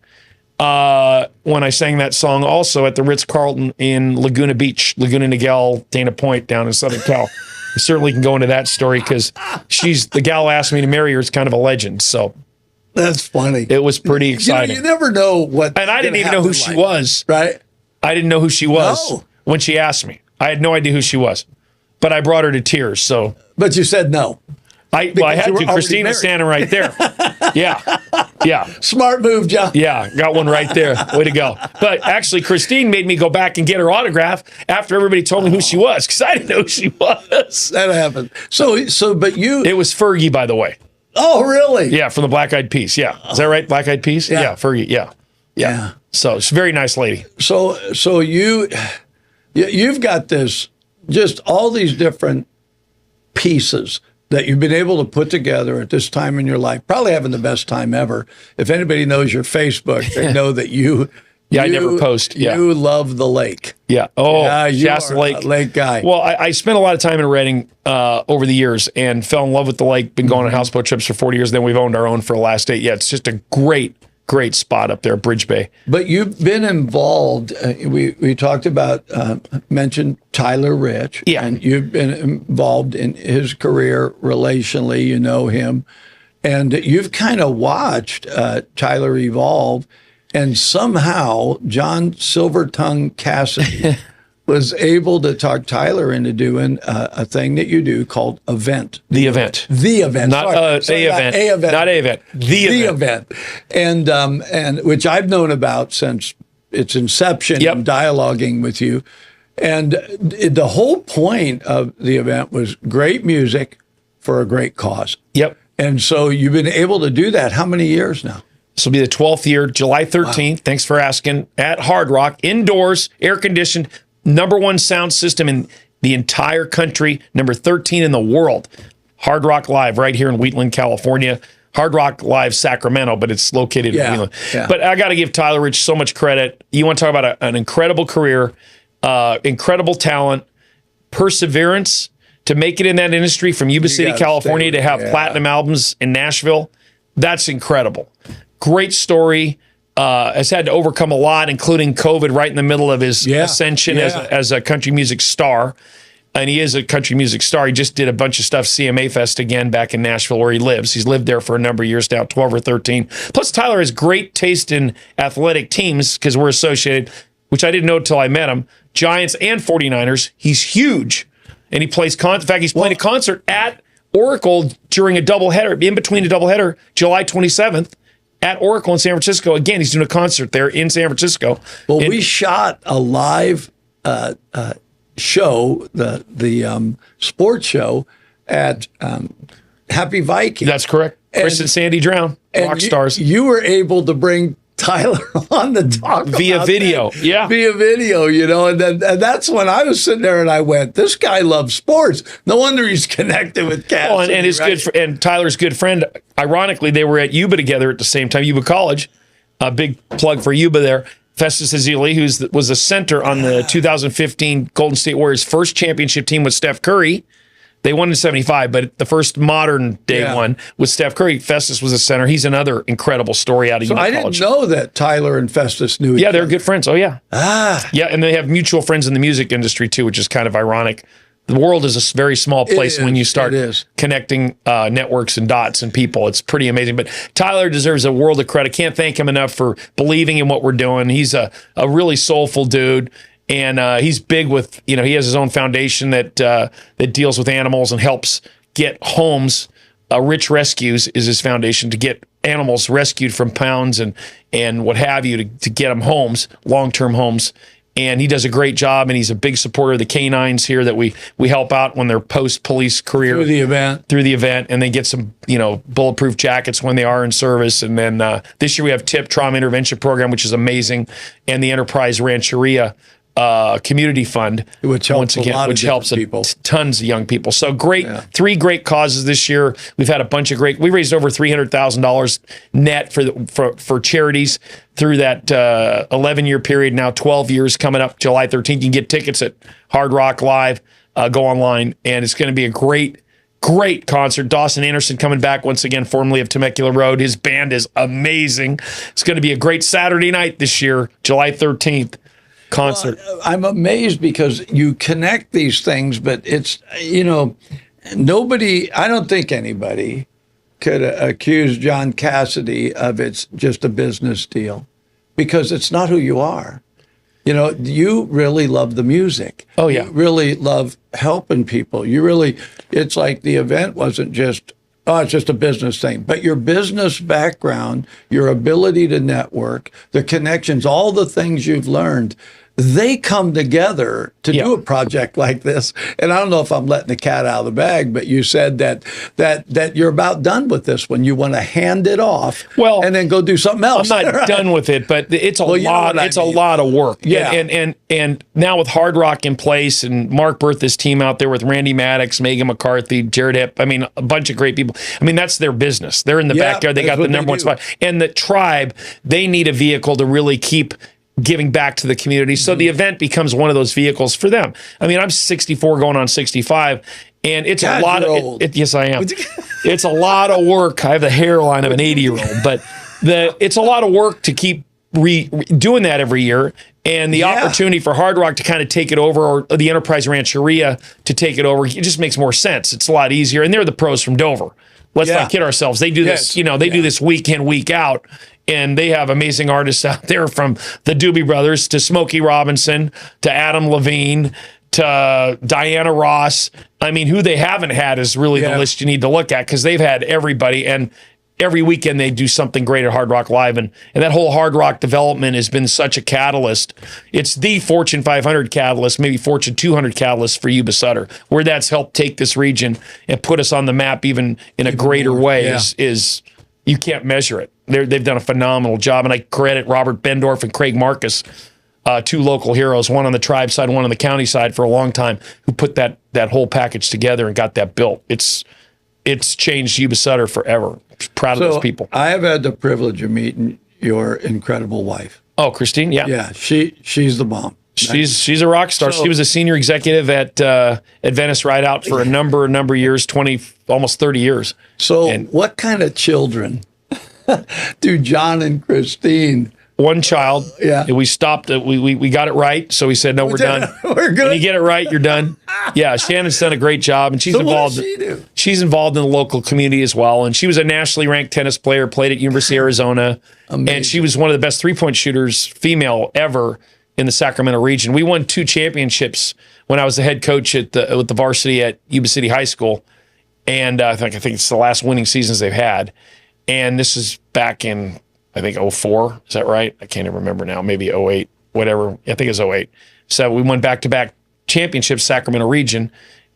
[SPEAKER 3] when I sang that song also at the Ritz-Carlton in Laguna Beach, Laguna Niguel, Dana Point down in Southern Cal. I certainly can go into that story because the gal asked me to marry her. It's kind of a legend. So
[SPEAKER 2] that's funny.
[SPEAKER 3] It was pretty exciting.
[SPEAKER 2] You never know what.
[SPEAKER 3] And I didn't even know who she was.
[SPEAKER 2] Right.
[SPEAKER 3] I didn't know who she was when she asked me. I had no idea who she was, but I brought her to tears. So,
[SPEAKER 2] but you said no.
[SPEAKER 3] I had to. Christine was standing right there. Yeah.
[SPEAKER 2] Smart move, John.
[SPEAKER 3] Yeah, got one right there. Way to go. But actually, Christine made me go back and get her autograph after everybody told me who she was, because I didn't know who she was.
[SPEAKER 2] That happened. But you.
[SPEAKER 3] It was Fergie, by the way.
[SPEAKER 2] Oh, really?
[SPEAKER 3] Yeah, from the Black Eyed Peas. Yeah. Is that right? Black Eyed Peas? Yeah, Fergie. Yeah. So she's a very nice lady.
[SPEAKER 2] So you've got just all these different pieces that you've been able to put together at this time in your life, probably having the best time ever. If anybody knows your Facebook, they know that you
[SPEAKER 3] I never post. Yeah.
[SPEAKER 2] You love the lake.
[SPEAKER 3] Yeah. Oh,
[SPEAKER 2] you
[SPEAKER 3] Shasta
[SPEAKER 2] are
[SPEAKER 3] Lake.
[SPEAKER 2] A lake guy.
[SPEAKER 3] Well, I spent a lot of time in Redding over the years and fell in love with the lake. Been going on houseboat trips for 40 years. Then we've owned our own for the last 8. Yeah, it's just a great spot up there, Bridge Bay.
[SPEAKER 2] But you've been involved. We talked about, mentioned Tyler Rich.
[SPEAKER 3] Yeah.
[SPEAKER 2] And you've been involved in his career relationally. You know him. And you've kind of watched Tyler evolve. And somehow John Silvertongue Cassidy was able to talk Tyler into doing a thing that you do called Event.
[SPEAKER 3] The Event.
[SPEAKER 2] The Event.
[SPEAKER 3] Not
[SPEAKER 2] Sorry,
[SPEAKER 3] event.
[SPEAKER 2] Not a event.
[SPEAKER 3] Not a event. The
[SPEAKER 2] event. And which I've known about since its inception and dialoguing with you. And the whole point of the event was great music for a great cause.
[SPEAKER 3] Yep.
[SPEAKER 2] And so you've been able to do that. How many years now?
[SPEAKER 3] This will be the 12th year, July 13th. Wow. Thanks for asking. At Hard Rock, indoors, air conditioned, #1 sound system in the entire country, number 13 in the world. Hard Rock Live right here in Wheatland, California. Hard Rock Live Sacramento, but it's located in Wheatland. Yeah. But I got to give Tyler Rich so much credit. You want to talk about an incredible career, incredible talent, perseverance to make it in that industry from Yuba City, California, to have platinum albums in Nashville. That's incredible. Great story. Has had to overcome a lot, including COVID right in the middle of his ascension as a country music star. And he is a country music star. He just did a bunch of stuff, CMA Fest again, back in Nashville where he lives. He's lived there for a number of years now, 12 or 13. Plus, Tyler has great taste in athletic teams because we're associated, which I didn't know until I met him, Giants and 49ers. He's huge. And he plays, in fact, he's playing a concert at Oracle during a doubleheader, in between a doubleheader, July 27th. At Oracle in San Francisco. Again, he's doing a concert there in San Francisco.
[SPEAKER 2] Well, we shot a live show, the sports show at Happy Viking.
[SPEAKER 3] That's correct. Chris and Sandy Drown, rock stars.
[SPEAKER 2] You were able to bring Tyler on the talk
[SPEAKER 3] via video.
[SPEAKER 2] Via video, and that's when I was sitting there and I went, this guy loves sports. No wonder he's connected with Cassidy.
[SPEAKER 3] Well, and his and Tyler's good friend. Ironically, they were at Yuba together at the same time, Yuba College. A big plug for Yuba there. Festus Ezeli, who was a center on the 2015 Golden State Warriors' first championship team with Steph Curry. They won in 75, but the first modern day one with Steph Curry, Festus was a center. He's another incredible story out of Yuba College.
[SPEAKER 2] I didn't know that Tyler and Festus knew each other.
[SPEAKER 3] Yeah, they're good friends. Oh, yeah. Yeah, and they have mutual friends in the music industry, too, which is kind of ironic. The world is a very small place when you start connecting networks and dots and people. It's pretty amazing. But Tyler deserves a world of credit. Can't thank him enough for believing in what we're doing. He's a really soulful dude. And he's big with, he has his own foundation that deals with animals and helps get homes. Rich Rescues is his foundation to get animals rescued from pounds and what have you to get them homes, long-term homes. And he does a great job, and he's a big supporter of the canines here that we help out when they're post-police career.
[SPEAKER 2] Through the event.
[SPEAKER 3] And they get some, bulletproof jackets when they are in service. And then this year we have TIP, Trauma Intervention Program, which is amazing, and the Enterprise Rancheria community fund,
[SPEAKER 2] which helps people.
[SPEAKER 3] Tons of young people. So great, 3 great causes this year. We've had a bunch of we raised over $300,000 net for charities through that 11-year period. Now 12 years coming up, July 13th. You can get tickets at Hard Rock Live. Go online, and it's going to be a great concert. Dawson Anderson coming back once again, formerly of Temecula Road. His band is amazing. It's going to be a great Saturday night this year, July 13th. Concert.
[SPEAKER 2] Well, I'm amazed because you connect these things, but it's, nobody, I don't think anybody could accuse John Cassidy of it's just a business deal because it's not who you are. You really love the music.
[SPEAKER 3] Oh, yeah.
[SPEAKER 2] You really love helping people. It's like the event wasn't just, it's just a business thing. But your business background, your ability to network, the connections, all the things you've learned, they come together to do a project like this. And I don't know if I'm letting the cat out of the bag, but you said that you're about done with this one. You want to hand it off and then go do something else.
[SPEAKER 3] I'm not done with it, but it's a lot. It's a lot of work.
[SPEAKER 2] Yeah.
[SPEAKER 3] And now with Hard Rock in place and Mark Bertha's team out there with Randy Maddox, Megan McCarthy, Jared Hipp, a bunch of great people. That's their business. They're in the backyard. They got the number 1 spot. And the tribe, they need a vehicle to really keep giving back to the community. So the event becomes one of those vehicles for them. I'm 64 going on 65, and it's a lot of yes, I am. It's a lot of work. I have the hairline of an 80-year-old, but it's a lot of work to keep doing that every year. And the opportunity for Hard Rock to kind of take it over, or the Enterprise Rancheria to take it over, it just makes more sense. It's a lot easier. And they're the pros from Dover. Let's not kid ourselves. They do this, do this week in, week out. And they have amazing artists out there, from the Doobie Brothers to Smokey Robinson to Adam Levine to Diana Ross. Who they haven't had is really the list you need to look at, because they've had everybody. And every weekend they do something great at Hard Rock Live. And that whole Hard Rock development has been such a catalyst. It's the Fortune 500 catalyst, maybe Fortune 200 catalyst for Yuba Sutter, where that's helped take this region and put us on the map even in a greater way is you can't measure it. They've done a phenomenal job. And I credit Robert Bendorf and Craig Marcus, two local heroes, one on the tribe side, one on the county side for a long time, who put that whole package together and got that built. It's changed Yuba Sutter forever. Proud of those people.
[SPEAKER 2] I have had the privilege of meeting your incredible wife.
[SPEAKER 3] Oh, Christine, yeah.
[SPEAKER 2] Yeah, she's the bomb.
[SPEAKER 3] She's a rock star. She was a senior executive at Venice Rideout for a number of years, 20, almost 30 years.
[SPEAKER 2] So what kind of children do John and Christine?
[SPEAKER 3] One child.
[SPEAKER 2] Yeah.
[SPEAKER 3] We stopped. We got it right. So we said, no, we're done.
[SPEAKER 2] We're good.
[SPEAKER 3] When you get it right, you're done. Yeah. Shannon's done a great job. And she's involved.
[SPEAKER 2] What does she do?
[SPEAKER 3] She's involved in the local community as well. And she was a nationally ranked tennis player, played at University of Arizona.
[SPEAKER 2] Amazing.
[SPEAKER 3] And she was one of the best 3-point shooters, female, ever in the Sacramento region. We won 2 championships when I was the head coach with the varsity at Yuba City High School. And I think it's the last winning seasons they've had. And this is back in, I think, 04. Is that right? I can't even remember now. Maybe 08, whatever. I think it's 08. So we won back-to-back championships, Sacramento region.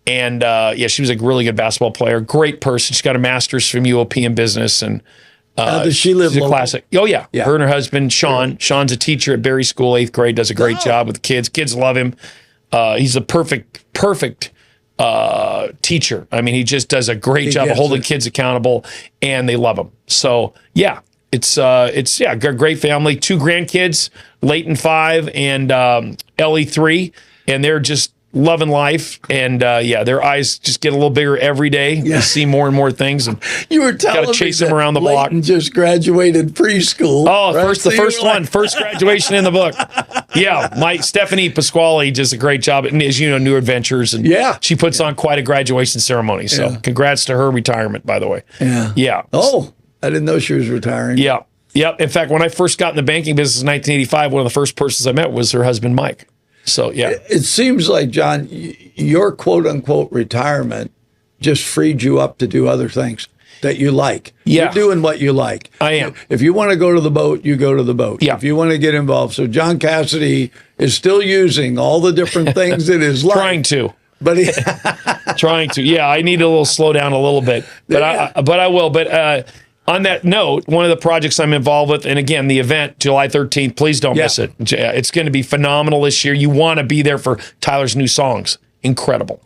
[SPEAKER 3] And she was a really good basketball player. Great person. She's got a master's from UOP in business. And
[SPEAKER 2] does she live
[SPEAKER 3] she's a
[SPEAKER 2] local?
[SPEAKER 3] classic. Oh, yeah. Her and her husband, Sean. Sean's a teacher at Berry School, 8th grade, does a great job with kids. Kids love him. He's a perfect teacher. I mean, he just does a great job of holding kids accountable, and they love him. So, yeah. It's a great family. 2 grandkids, Leighton 5 and Ellie 3, and they're just loving life. And their eyes just get a little bigger every day. Yeah. They see more and more things. And
[SPEAKER 2] you were telling
[SPEAKER 3] gotta chase them around the block.
[SPEAKER 2] Leighton just graduated preschool.
[SPEAKER 3] Oh,
[SPEAKER 2] right?
[SPEAKER 3] First graduation in the book. Yeah, my Stephanie Pasquale does a great job at, as you know, New Adventures, and she puts on quite a graduation ceremony. So, congrats to her retirement, by the way. Yeah.
[SPEAKER 2] Oh. I didn't know she was retiring.
[SPEAKER 3] Yeah. Yep. In fact, when I first got in the banking business in 1985, one of the first persons I met was her husband, Mike. So, yeah.
[SPEAKER 2] It seems like, John, your quote-unquote retirement just freed you up to do other things that you like.
[SPEAKER 3] Yeah.
[SPEAKER 2] You're doing what you like.
[SPEAKER 3] I am.
[SPEAKER 2] If you want to go to the boat, you go to the boat.
[SPEAKER 3] Yeah.
[SPEAKER 2] If you want to get involved. So John Cassidy is still using all the different things in his life.
[SPEAKER 3] Trying to.
[SPEAKER 2] But
[SPEAKER 3] trying to. Yeah, I need to slow down a little bit. But I will. But on that note, one of the projects I'm involved with, and again, the event, July 13th, please don't miss it. It's going to be phenomenal this year. You want to be there for Tyler's new songs. Incredible.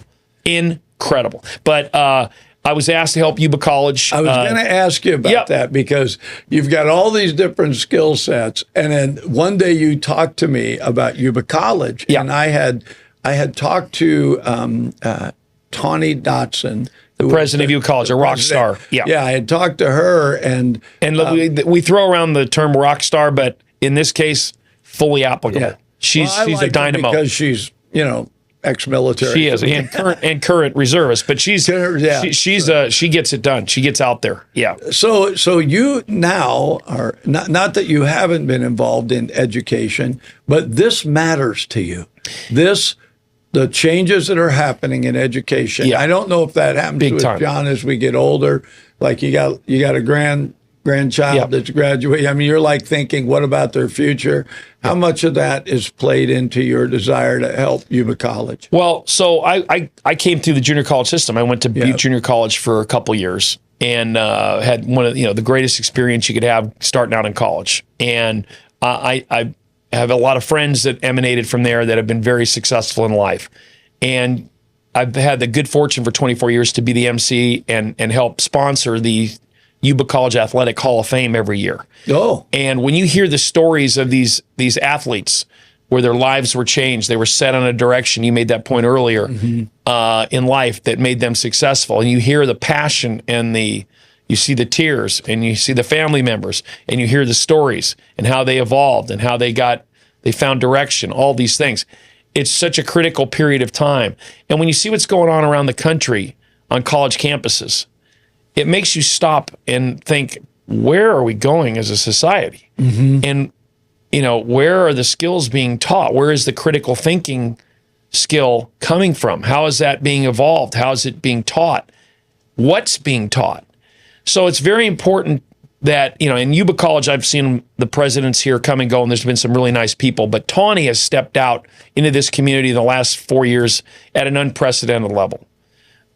[SPEAKER 3] But I was asked to help Yuba College.
[SPEAKER 2] I was going to ask you about that because you've got all these different skill sets. And then one day you talked to me about Yuba College. And I had talked to Tawny Dotson,
[SPEAKER 3] the president of Yuba College, a rock star.
[SPEAKER 2] Yeah, I had talked to her, and
[SPEAKER 3] we throw around the term rock star, but in this case, fully applicable. Yeah. She's a dynamo
[SPEAKER 2] because she's ex-military.
[SPEAKER 3] She is and current reservist, but she gets it done. She gets out there. Yeah.
[SPEAKER 2] So you now are not that you haven't been involved in education, but this matters to you. The changes that are happening in education. I don't know if that happens with John as we get older. Like you got a grandchild that's graduating. I mean, you're like thinking, what about their future? How much of that is played into your desire to help Yuba College?
[SPEAKER 3] Well, so I came through the junior college system. I went to Butte Junior College for a couple years and had one of the greatest experience you could have starting out in college. And I have a lot of friends that emanated from there that have been very successful in life. And I've had the good fortune for 24 years to be the MC and help sponsor the Yuba College Athletic Hall of Fame every year.
[SPEAKER 2] Oh.
[SPEAKER 3] And when you hear the stories of these athletes where their lives were changed, they were set on a direction, you made that point earlier, in life that made them successful. And you hear the passion and you see the tears and you see the family members and you hear the stories and how they evolved and how they found direction, all these things. It's such a critical period of time. And when you see what's going on around the country on college campuses, it makes you stop and think, where are we going as a society? And, where are the skills being taught? Where is the critical thinking skill coming from? How is that being evolved? How is it being taught? What's being taught? So it's very important that, in Yuba College, I've seen the presidents here come and go, and there's been some really nice people. But Tawny has stepped out into this community in the last 4 years at an unprecedented level.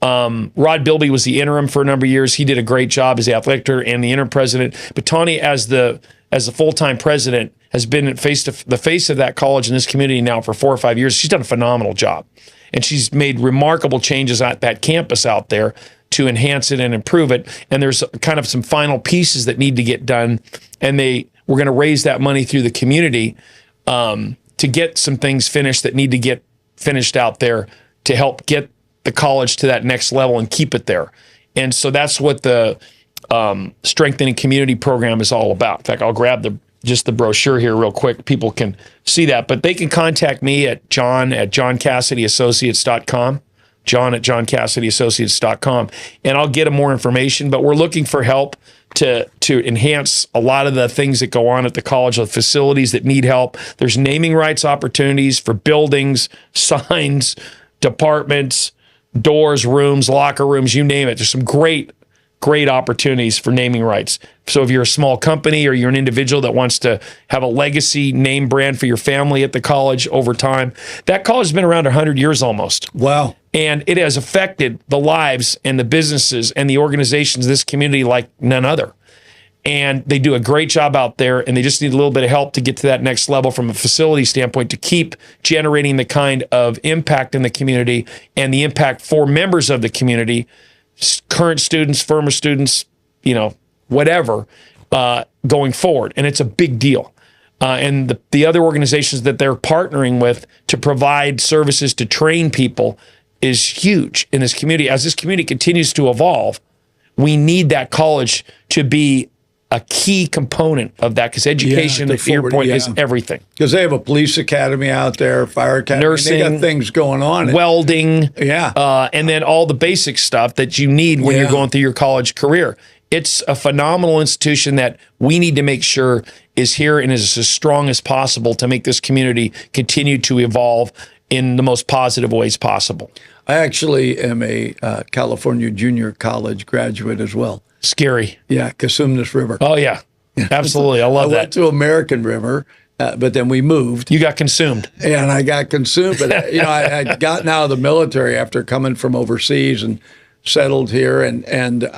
[SPEAKER 3] Rod Bilby was the interim for a number of years. He did a great job as the athletic director and the interim president. But Tawny, as the full-time president, has been the face of that college and this community now for 4 or 5 years. She's done a phenomenal job. And she's made remarkable changes at that campus out there to enhance it and improve it. And there's kind of some final pieces that need to get done. And we're going to raise that money through the community to get some things finished that need to get finished out there to help get the college to that next level and keep it there. And so that's what the Strengthening Community program is all about. In fact, I'll grab just the brochure here real quick. People can see that, but they can contact me at john@johncassidyassociates.com, john@johncassidyassociates.com, and I'll get them more information. But we're looking for help to enhance a lot of the things that go on at the college, the facilities that need help. There's naming rights opportunities for buildings, signs, departments, doors, rooms, locker rooms, you name it. There's some great opportunities for naming rights. So if you're a small company or you're an individual that wants to have a legacy name brand for your family at the college over time, that college has been around 100 years almost.
[SPEAKER 2] Wow.
[SPEAKER 3] And it has affected the lives and the businesses and the organizations of this community like none other. And they do a great job out there, and they just need a little bit of help to get to that next level from a facility standpoint to keep generating the kind of impact in the community and the impact for members of the community, current students, former students, whatever, going forward. And it's a big deal. And the other organizations that they're partnering with to provide services to train people is huge in this community. As this community continues to evolve, we need that college to be a key component of that, because education, to your point, is everything.
[SPEAKER 2] Because they have a police academy out there, fire academy,
[SPEAKER 3] nursing,
[SPEAKER 2] they got things going on.
[SPEAKER 3] Welding,
[SPEAKER 2] yeah,
[SPEAKER 3] and then all the basic stuff that you need when you're going through your college career. It's a phenomenal institution that we need to make sure is here and is as strong as possible to make this community continue to evolve in the most positive ways possible.
[SPEAKER 2] I actually am a California junior college graduate as well.
[SPEAKER 3] Scary.
[SPEAKER 2] Yeah, Cosumnes River.
[SPEAKER 3] Oh, yeah. Absolutely. I love that.
[SPEAKER 2] I went to American River, but then we moved.
[SPEAKER 3] You got consumed.
[SPEAKER 2] And I got consumed. But, I'd gotten out of the military after coming from overseas and settled here. And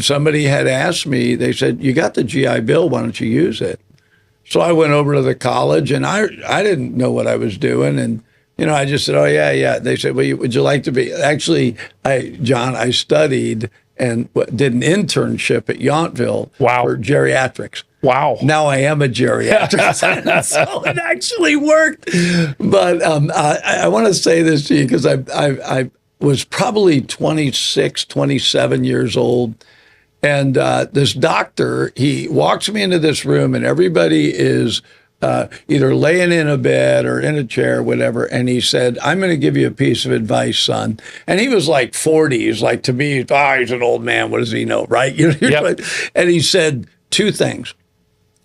[SPEAKER 2] somebody had asked me, they said, you got the GI Bill, why don't you use it? So I went over to the college, and I didn't know what I was doing. And, I just said, oh, yeah. They said, well, would you like to be? Actually, I studied and did an internship at Yountville for geriatrics.
[SPEAKER 3] Wow.
[SPEAKER 2] Now I am a geriatric, so it actually worked. But I want to say this to you because I was probably 26, 27 years old. And this doctor, he walks me into this room, and everybody is either laying in a bed or in a chair, whatever. And he said, I'm going to give you a piece of advice, son. And he was like 40. He's like, to me, he's an old man. What does he know, right?
[SPEAKER 3] Yep.
[SPEAKER 2] And he said two things.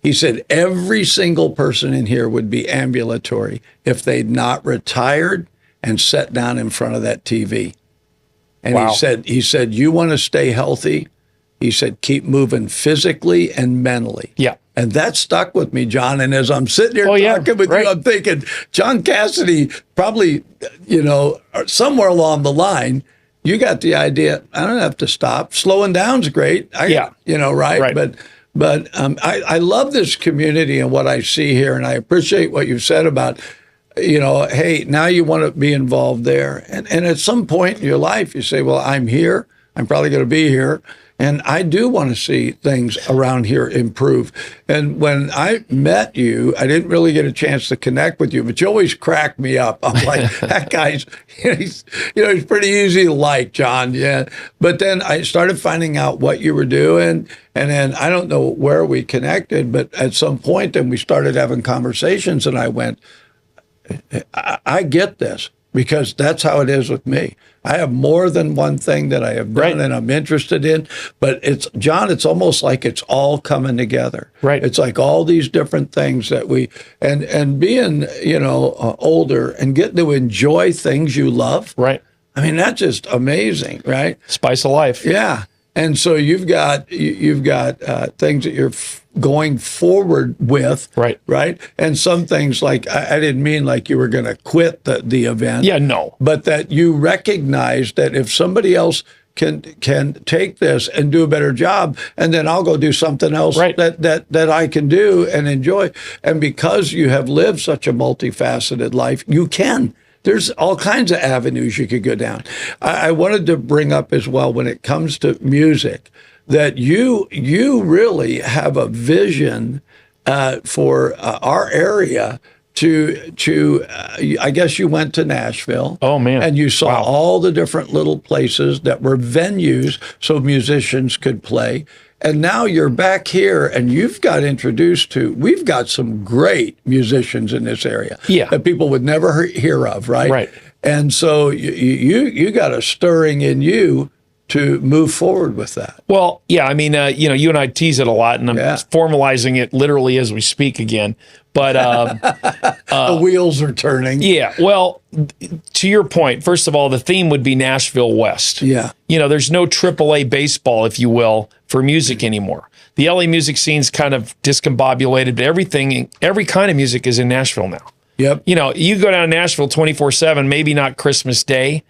[SPEAKER 2] He said, every single person in here would be ambulatory if they'd not retired and sat down in front of that TV. And he said, you want to stay healthy? He said, keep moving physically and mentally.
[SPEAKER 3] Yeah.
[SPEAKER 2] And that stuck with me, John. And as I'm sitting here talking with you, I'm thinking, John Cassidy, probably, somewhere along the line, you got the idea, I don't have to stop. Slowing down's great. Right? But I love this community and what I see here. And I appreciate what you said about, hey, now you want to be involved there. And at some point in your life, you say, well, I'm here. I'm probably going to be here. And I do want to see things around here improve. And when I met you, I didn't really get a chance to connect with you, but you always crack me up. I'm like, that guy's, he's pretty easy to like, John. Yeah. But then I started finding out what you were doing. And then I don't know where we connected, but at some point then we started having conversations, and I went, I get this. Because that's how it is with me. I have more than one thing that I have done and I'm interested in. But it's almost like it's all coming together.
[SPEAKER 3] Right.
[SPEAKER 2] It's like all these different things that and being, older and getting to enjoy things you love.
[SPEAKER 3] Right.
[SPEAKER 2] I mean, that's just amazing, right?
[SPEAKER 3] Spice of life.
[SPEAKER 2] Yeah. And so you've got things that you're going forward with, right? And some things like I didn't mean like you were going to quit the event.
[SPEAKER 3] Yeah, no.
[SPEAKER 2] But that you recognize that if somebody else can take this and do a better job, and then I'll go do something else that I can do and enjoy. And because you have lived such a multifaceted life, you can. There's all kinds of avenues you could go down. I wanted to bring up as well, when it comes to music, that you really have a vision for our area. I guess you went to Nashville.
[SPEAKER 3] Oh, man.
[SPEAKER 2] And you saw all the different little places that were venues so musicians could play. And now you're back here and you've got introduced to, we've got some great musicians in this area that people would never hear of, right?
[SPEAKER 3] Right.
[SPEAKER 2] And so you got a stirring in you to move forward with that.
[SPEAKER 3] Well, yeah, I mean, you and I tease it a lot, and I'm formalizing it literally as we speak again. But
[SPEAKER 2] the wheels are turning.
[SPEAKER 3] Yeah. Well, to your point, first of all, the theme would be Nashville West.
[SPEAKER 2] Yeah.
[SPEAKER 3] There's no AAA baseball, if you will, for music anymore. The LA music scene's kind of discombobulated, but every kind of music is in Nashville now.
[SPEAKER 2] Yep.
[SPEAKER 3] You go down to Nashville 24/7, maybe not Christmas Day,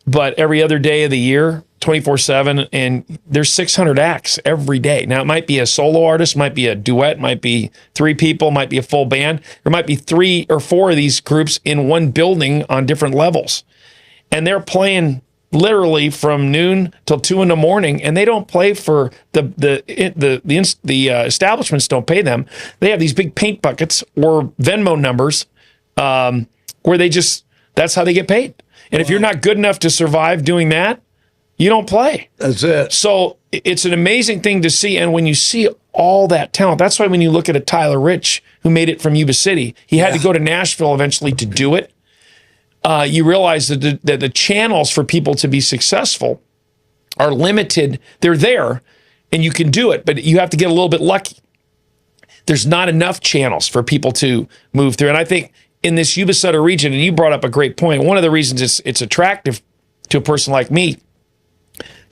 [SPEAKER 3] but every other day of the year, 24/7, and there's 600 acts every day. Now, it might be a solo artist, might be a duet, might be 3 people, might be a full band. There might be 3 or 4 of these groups in one building on different levels. And they're playing literally from noon till 2 in the morning, and they don't play for the establishments don't pay them. They have these big paint buckets or Venmo numbers where that's how they get paid. And if you're not good enough to survive doing that, you don't play.
[SPEAKER 2] That's it.
[SPEAKER 3] So it's an amazing thing to see. And when you see all that talent, that's why when you look at a Tyler Rich who made it from Yuba City, he had to go to Nashville eventually to do it. You realize that the channels for people to be successful are limited. They're there and you can do it, but you have to get a little bit lucky. There's not enough channels for people to move through. And I think in this Yuba Sutter region, and you brought up a great point, one of the reasons it's attractive to a person like me,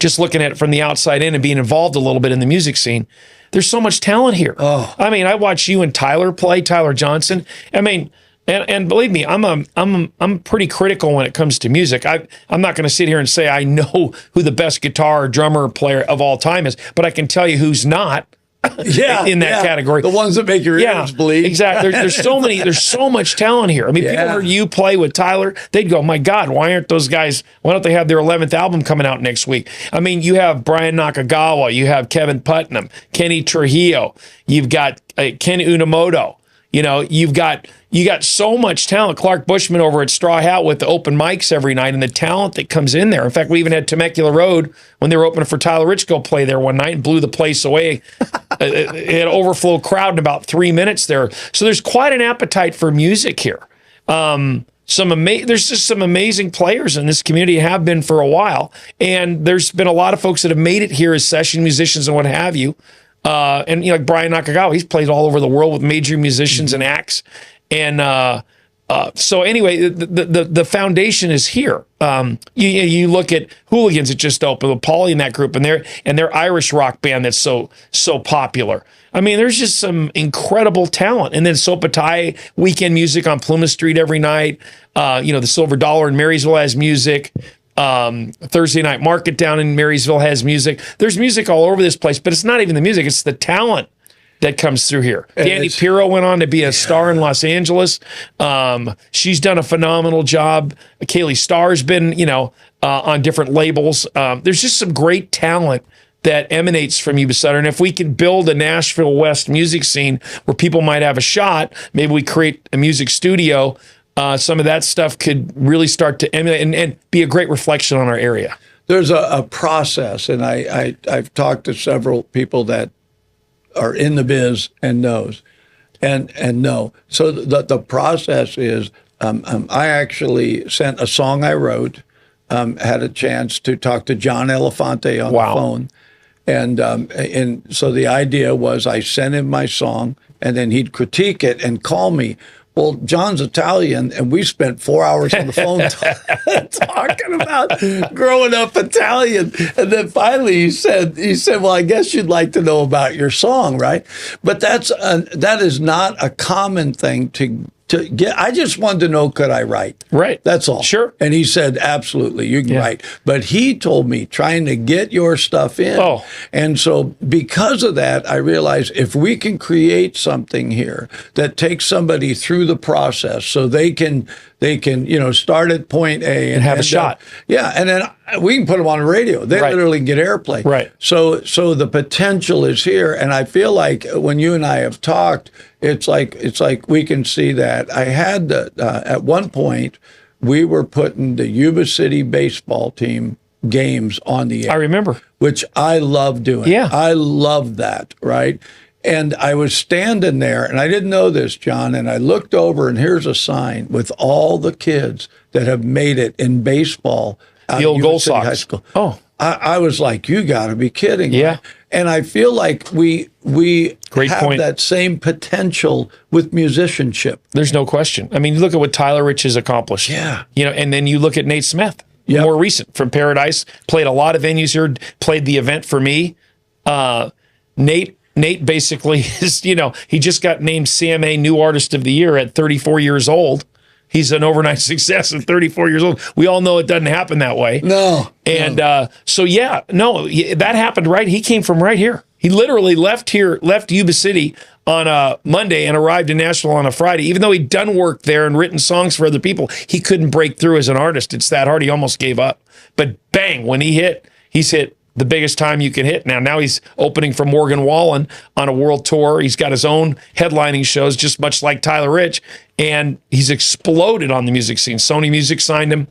[SPEAKER 3] just looking at it from the outside in and being involved a little bit in the music scene, there's so much talent here.
[SPEAKER 2] Oh.
[SPEAKER 3] I mean, I watch you and Tyler play, Tyler Johnson. I mean, and believe me, I'm pretty critical when it comes to music. I'm not going to sit here and say I know who the best guitar or drummer or player of all time is, but I can tell you who's not. In that category,
[SPEAKER 2] the ones that make your ears bleed.
[SPEAKER 3] Exactly. There's so much talent here. I mean, people heard you play with Tyler, they'd go, "My God, why aren't those guys? Why don't they have their 11th album coming out next week?" I mean, you have Brian Nakagawa, you have Kevin Putnam, Kenny Trujillo, you've got Ken Unamoto. You got so much talent. Clark Bushman over at Straw Hat with the open mics every night and the talent that comes in there. In fact, we even had Temecula Road when they were opening for Tyler Rich go play there one night and blew the place away. It had an overflow crowd in about 3 minutes there. So there's quite an appetite for music here. There's just some amazing players in this community, have been for a while. And there's been a lot of folks that have made it here as session musicians and what have you. And like Brian Nakagawa, he's played all over the world with major musicians and acts. And so anyway, the foundation is here. You look at Hooligans that just opened with Paulie in that group, and their Irish rock band that's so popular. I mean, there's just some incredible talent. And then Sopatai weekend music on Plymouth Street every night. The Silver Dollar in Marysville has music. Thursday Night Market down in Marysville has music. There's music all over this place, but it's not even the music, it's the talent that comes through here. Danny Pirro went on to be a star in Los Angeles. She's done a phenomenal job. Kaylee Starr's been, on different labels. There's just some great talent that emanates from Yuba Sutter. And if we can build a Nashville West music scene where people might have a shot, maybe we create a music studio, some of that stuff could really start to emulate and be a great reflection on our area.
[SPEAKER 2] There's a process, and I've talked to several people that are in the biz and knows and know. So the process is I actually sent a song I wrote, had a chance to talk to John Elefante on the phone. And so the idea was I sent him my song, and then he'd critique it and call me. Well, John's Italian, and we spent 4 hours on the phone talking about growing up Italian. And then finally he said, well, I guess you'd like to know about your song, right? But that is not a common thing to get. I just wanted to know, could I write?
[SPEAKER 3] Right.
[SPEAKER 2] That's all.
[SPEAKER 3] Sure.
[SPEAKER 2] And he said, absolutely, you can write. But he told me, trying to get your stuff in.
[SPEAKER 3] Oh.
[SPEAKER 2] And so because of that, I realized if we can create something here that takes somebody through the process so they can start at point A
[SPEAKER 3] and have a shot.
[SPEAKER 2] And then we can put them on the radio. They literally can get airplay.
[SPEAKER 3] Right.
[SPEAKER 2] So the potential is here, and I feel like when you and I have talked, it's like we can see that. I had at one point we were putting the Yuba City baseball team games on the air.
[SPEAKER 3] I remember,
[SPEAKER 2] which I love doing.
[SPEAKER 3] Yeah,
[SPEAKER 2] I love that. Right. And I was standing there, and I didn't know this, John, and I looked over, and here's a sign with all the kids that have made it in baseball.
[SPEAKER 3] The old Gold
[SPEAKER 2] City
[SPEAKER 3] Sox.
[SPEAKER 2] High School.
[SPEAKER 3] Oh.
[SPEAKER 2] I was like, you got to be kidding.
[SPEAKER 3] Yeah.
[SPEAKER 2] Right? And I feel like we
[SPEAKER 3] Great
[SPEAKER 2] have
[SPEAKER 3] point.
[SPEAKER 2] that same potential with musicianship.
[SPEAKER 3] There's no question. I mean, look at what Tyler Rich has accomplished.
[SPEAKER 2] Yeah.
[SPEAKER 3] And then you look at Nate Smith, more recent, from Paradise, played a lot of venues here, played the event for me. Nate basically is, he just got named CMA New Artist of the Year at 34 years old. He's an overnight success at 34 years old. We all know it doesn't happen that way.
[SPEAKER 2] No.
[SPEAKER 3] And that happened right. He came from right here. He literally left Yuba City on a Monday and arrived in Nashville on a Friday. Even though he'd done work there and written songs for other people, he couldn't break through as an artist. It's that hard. He almost gave up. But bang, when he's hit the biggest time you can hit. Now he's opening for Morgan Wallen on a world tour. He's got his own headlining shows, just much like Tyler Rich, and he's exploded on the music scene. Sony Music signed him.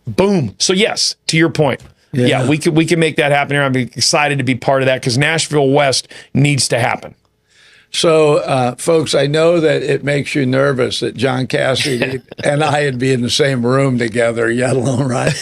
[SPEAKER 3] Boom. So yes, to your point. Yeah, we can make that happen here. I'm excited to be part of that because Nashville West needs to happen.
[SPEAKER 2] So, folks, I know that it makes you nervous that John Cassidy and I would be in the same room together, yet alone, right?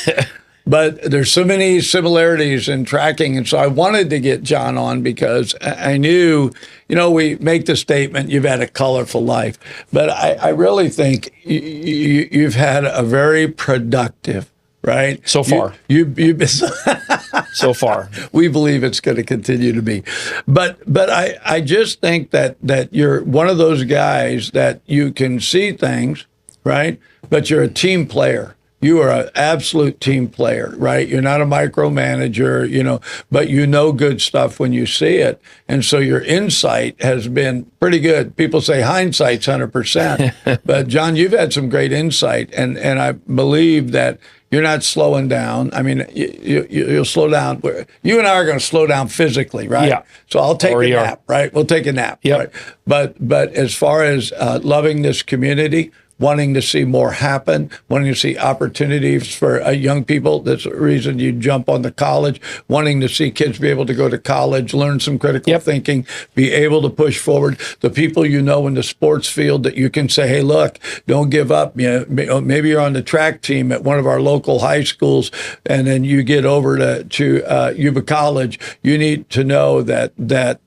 [SPEAKER 2] But there's so many similarities in tracking. And so I wanted to get John on because I knew, we make the statement, you've had a colorful life. But I really think you've had a very productive, right?
[SPEAKER 3] So far.
[SPEAKER 2] You've been
[SPEAKER 3] so far.
[SPEAKER 2] We believe it's going to continue to be. But I just think that you're one of those guys that you can see things, right? But you're a team player. You are an absolute team player, right? You're not a micromanager, but you know good stuff when you see it. And so your insight has been pretty good. People say hindsight's 100%. But, John, you've had some great insight. And I believe that you're not slowing down. I mean, you'll slow down. You and I are going to slow down physically, right?
[SPEAKER 3] Yeah.
[SPEAKER 2] So I'll take
[SPEAKER 3] Already
[SPEAKER 2] a nap, right? We'll take a nap, right? But as far as loving this community, wanting to see more happen, wanting to see opportunities for young people. That's the reason you jump on the college, wanting to see kids be able to go to college, learn some critical thinking, be able to push forward. The people in the sports field that you can say, hey, look, don't give up. Maybe you're on the track team at one of our local high schools, and then you get over to Yuba College. You need to know that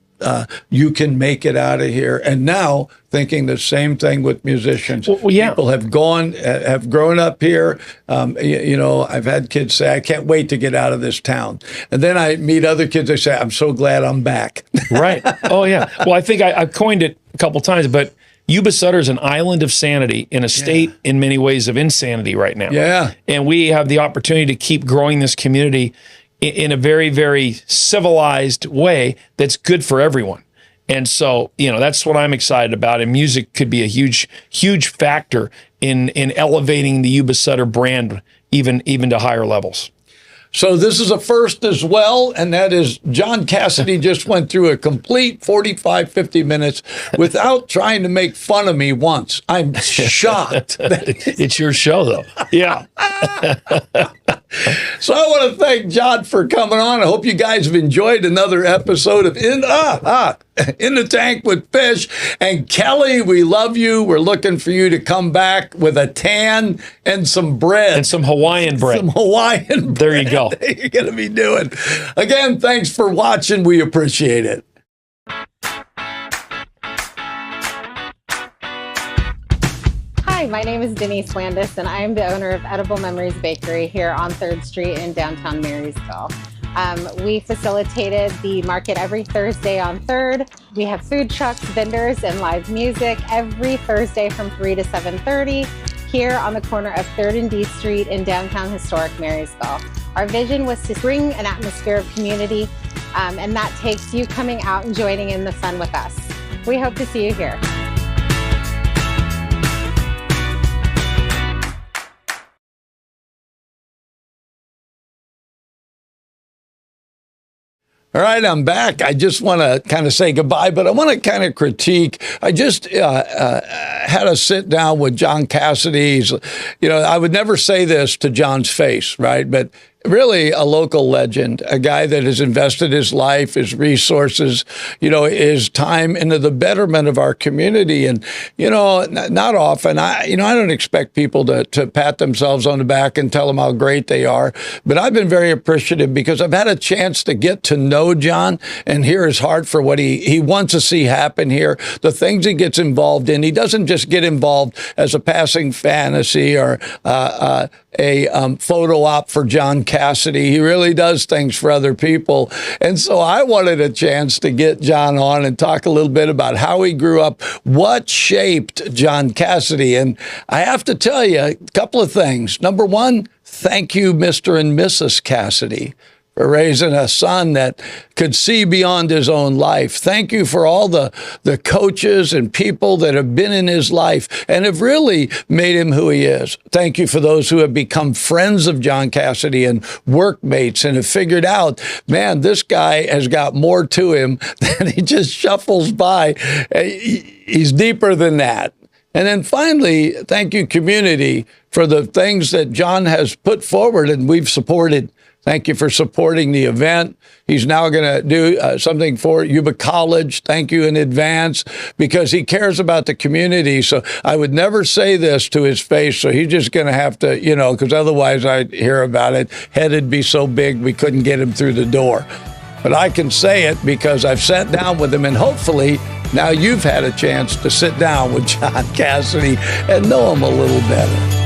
[SPEAKER 2] you can make it out of here. And now thinking the same thing with musicians. People have grown up here. I've had kids say, I can't wait to get out of this town. And then I meet other kids, they say, I'm so glad I'm back.
[SPEAKER 3] Right. Oh, yeah. Well, I think I've coined it a couple times, but Yuba Sutter is an island of sanity in a state in many ways of insanity right now.
[SPEAKER 2] Yeah.
[SPEAKER 3] And we have the opportunity to keep growing this community in a very, very civilized way that's good for everyone. And so, that's what I'm excited about. And music could be a huge, huge factor in elevating the Yuba Sutter brand even to higher levels.
[SPEAKER 2] So this is a first as well, and that is John Cassidy just went through a complete 45, 50 minutes without trying to make fun of me once. I'm shocked.
[SPEAKER 3] It's your show, though. Yeah.
[SPEAKER 2] So I want to thank John for coming on. I hope you guys have enjoyed another episode of In the Tank with Fish. And Kelly, we love you. We're looking for you to come back with a tan and some bread.
[SPEAKER 3] And some Hawaiian bread.
[SPEAKER 2] Some Hawaiian bread.
[SPEAKER 3] There you go.
[SPEAKER 2] You're going to be doing. Again, thanks for watching. We appreciate it.
[SPEAKER 4] Hi, my name is Denise Landis, and I am the owner of Edible Memories Bakery here on 3rd Street in downtown Marysville. We facilitated the market every Thursday on 3rd. We have food trucks, vendors, and live music every Thursday from 3 to 7:30 here on the corner of 3rd and D Street in downtown historic Marysville. Our vision was to bring an atmosphere of community, and that takes you coming out and joining in the fun with us. We hope to see you here.
[SPEAKER 2] All right, I'm back. I just want to kind of say goodbye, but I want to kind of critique. I just had a sit down with John Cassidy. I would never say this to John's face, right? But really a local legend, a guy that has invested his life, his resources, his time into the betterment of our community. And, not often, I don't expect people to pat themselves on the back and tell them how great they are. But I've been very appreciative because I've had a chance to get to know John and hear his heart for what he wants to see happen here, the things he gets involved in. He doesn't just get involved as a passing fantasy or a photo op for John Cassidy. He really does things for other people. And so I wanted a chance to get John on and talk a little bit about how he grew up, what shaped John Cassidy. And I have to tell you a couple of things. Number one, thank you, Mr. and Mrs. Cassidy, for raising a son that could see beyond his own life. Thank you for all the coaches and people that have been in his life and have really made him who he is. Thank you for those who have become friends of John Cassidy and workmates and have figured out, man, this guy has got more to him than he just shuffles by. He's deeper than that. And then finally, thank you, community, for the things that John has put forward and we've supported. Thank you for supporting the event. He's now going to do something for Yuba College. Thank you in advance because he cares about the community. So I would never say this to his face. So he's just going to have to, because otherwise I'd hear about it. Head'd be so big we couldn't get him through the door. But I can say it because I've sat down with him, and hopefully now you've had a chance to sit down with John Cassidy and know him a little better.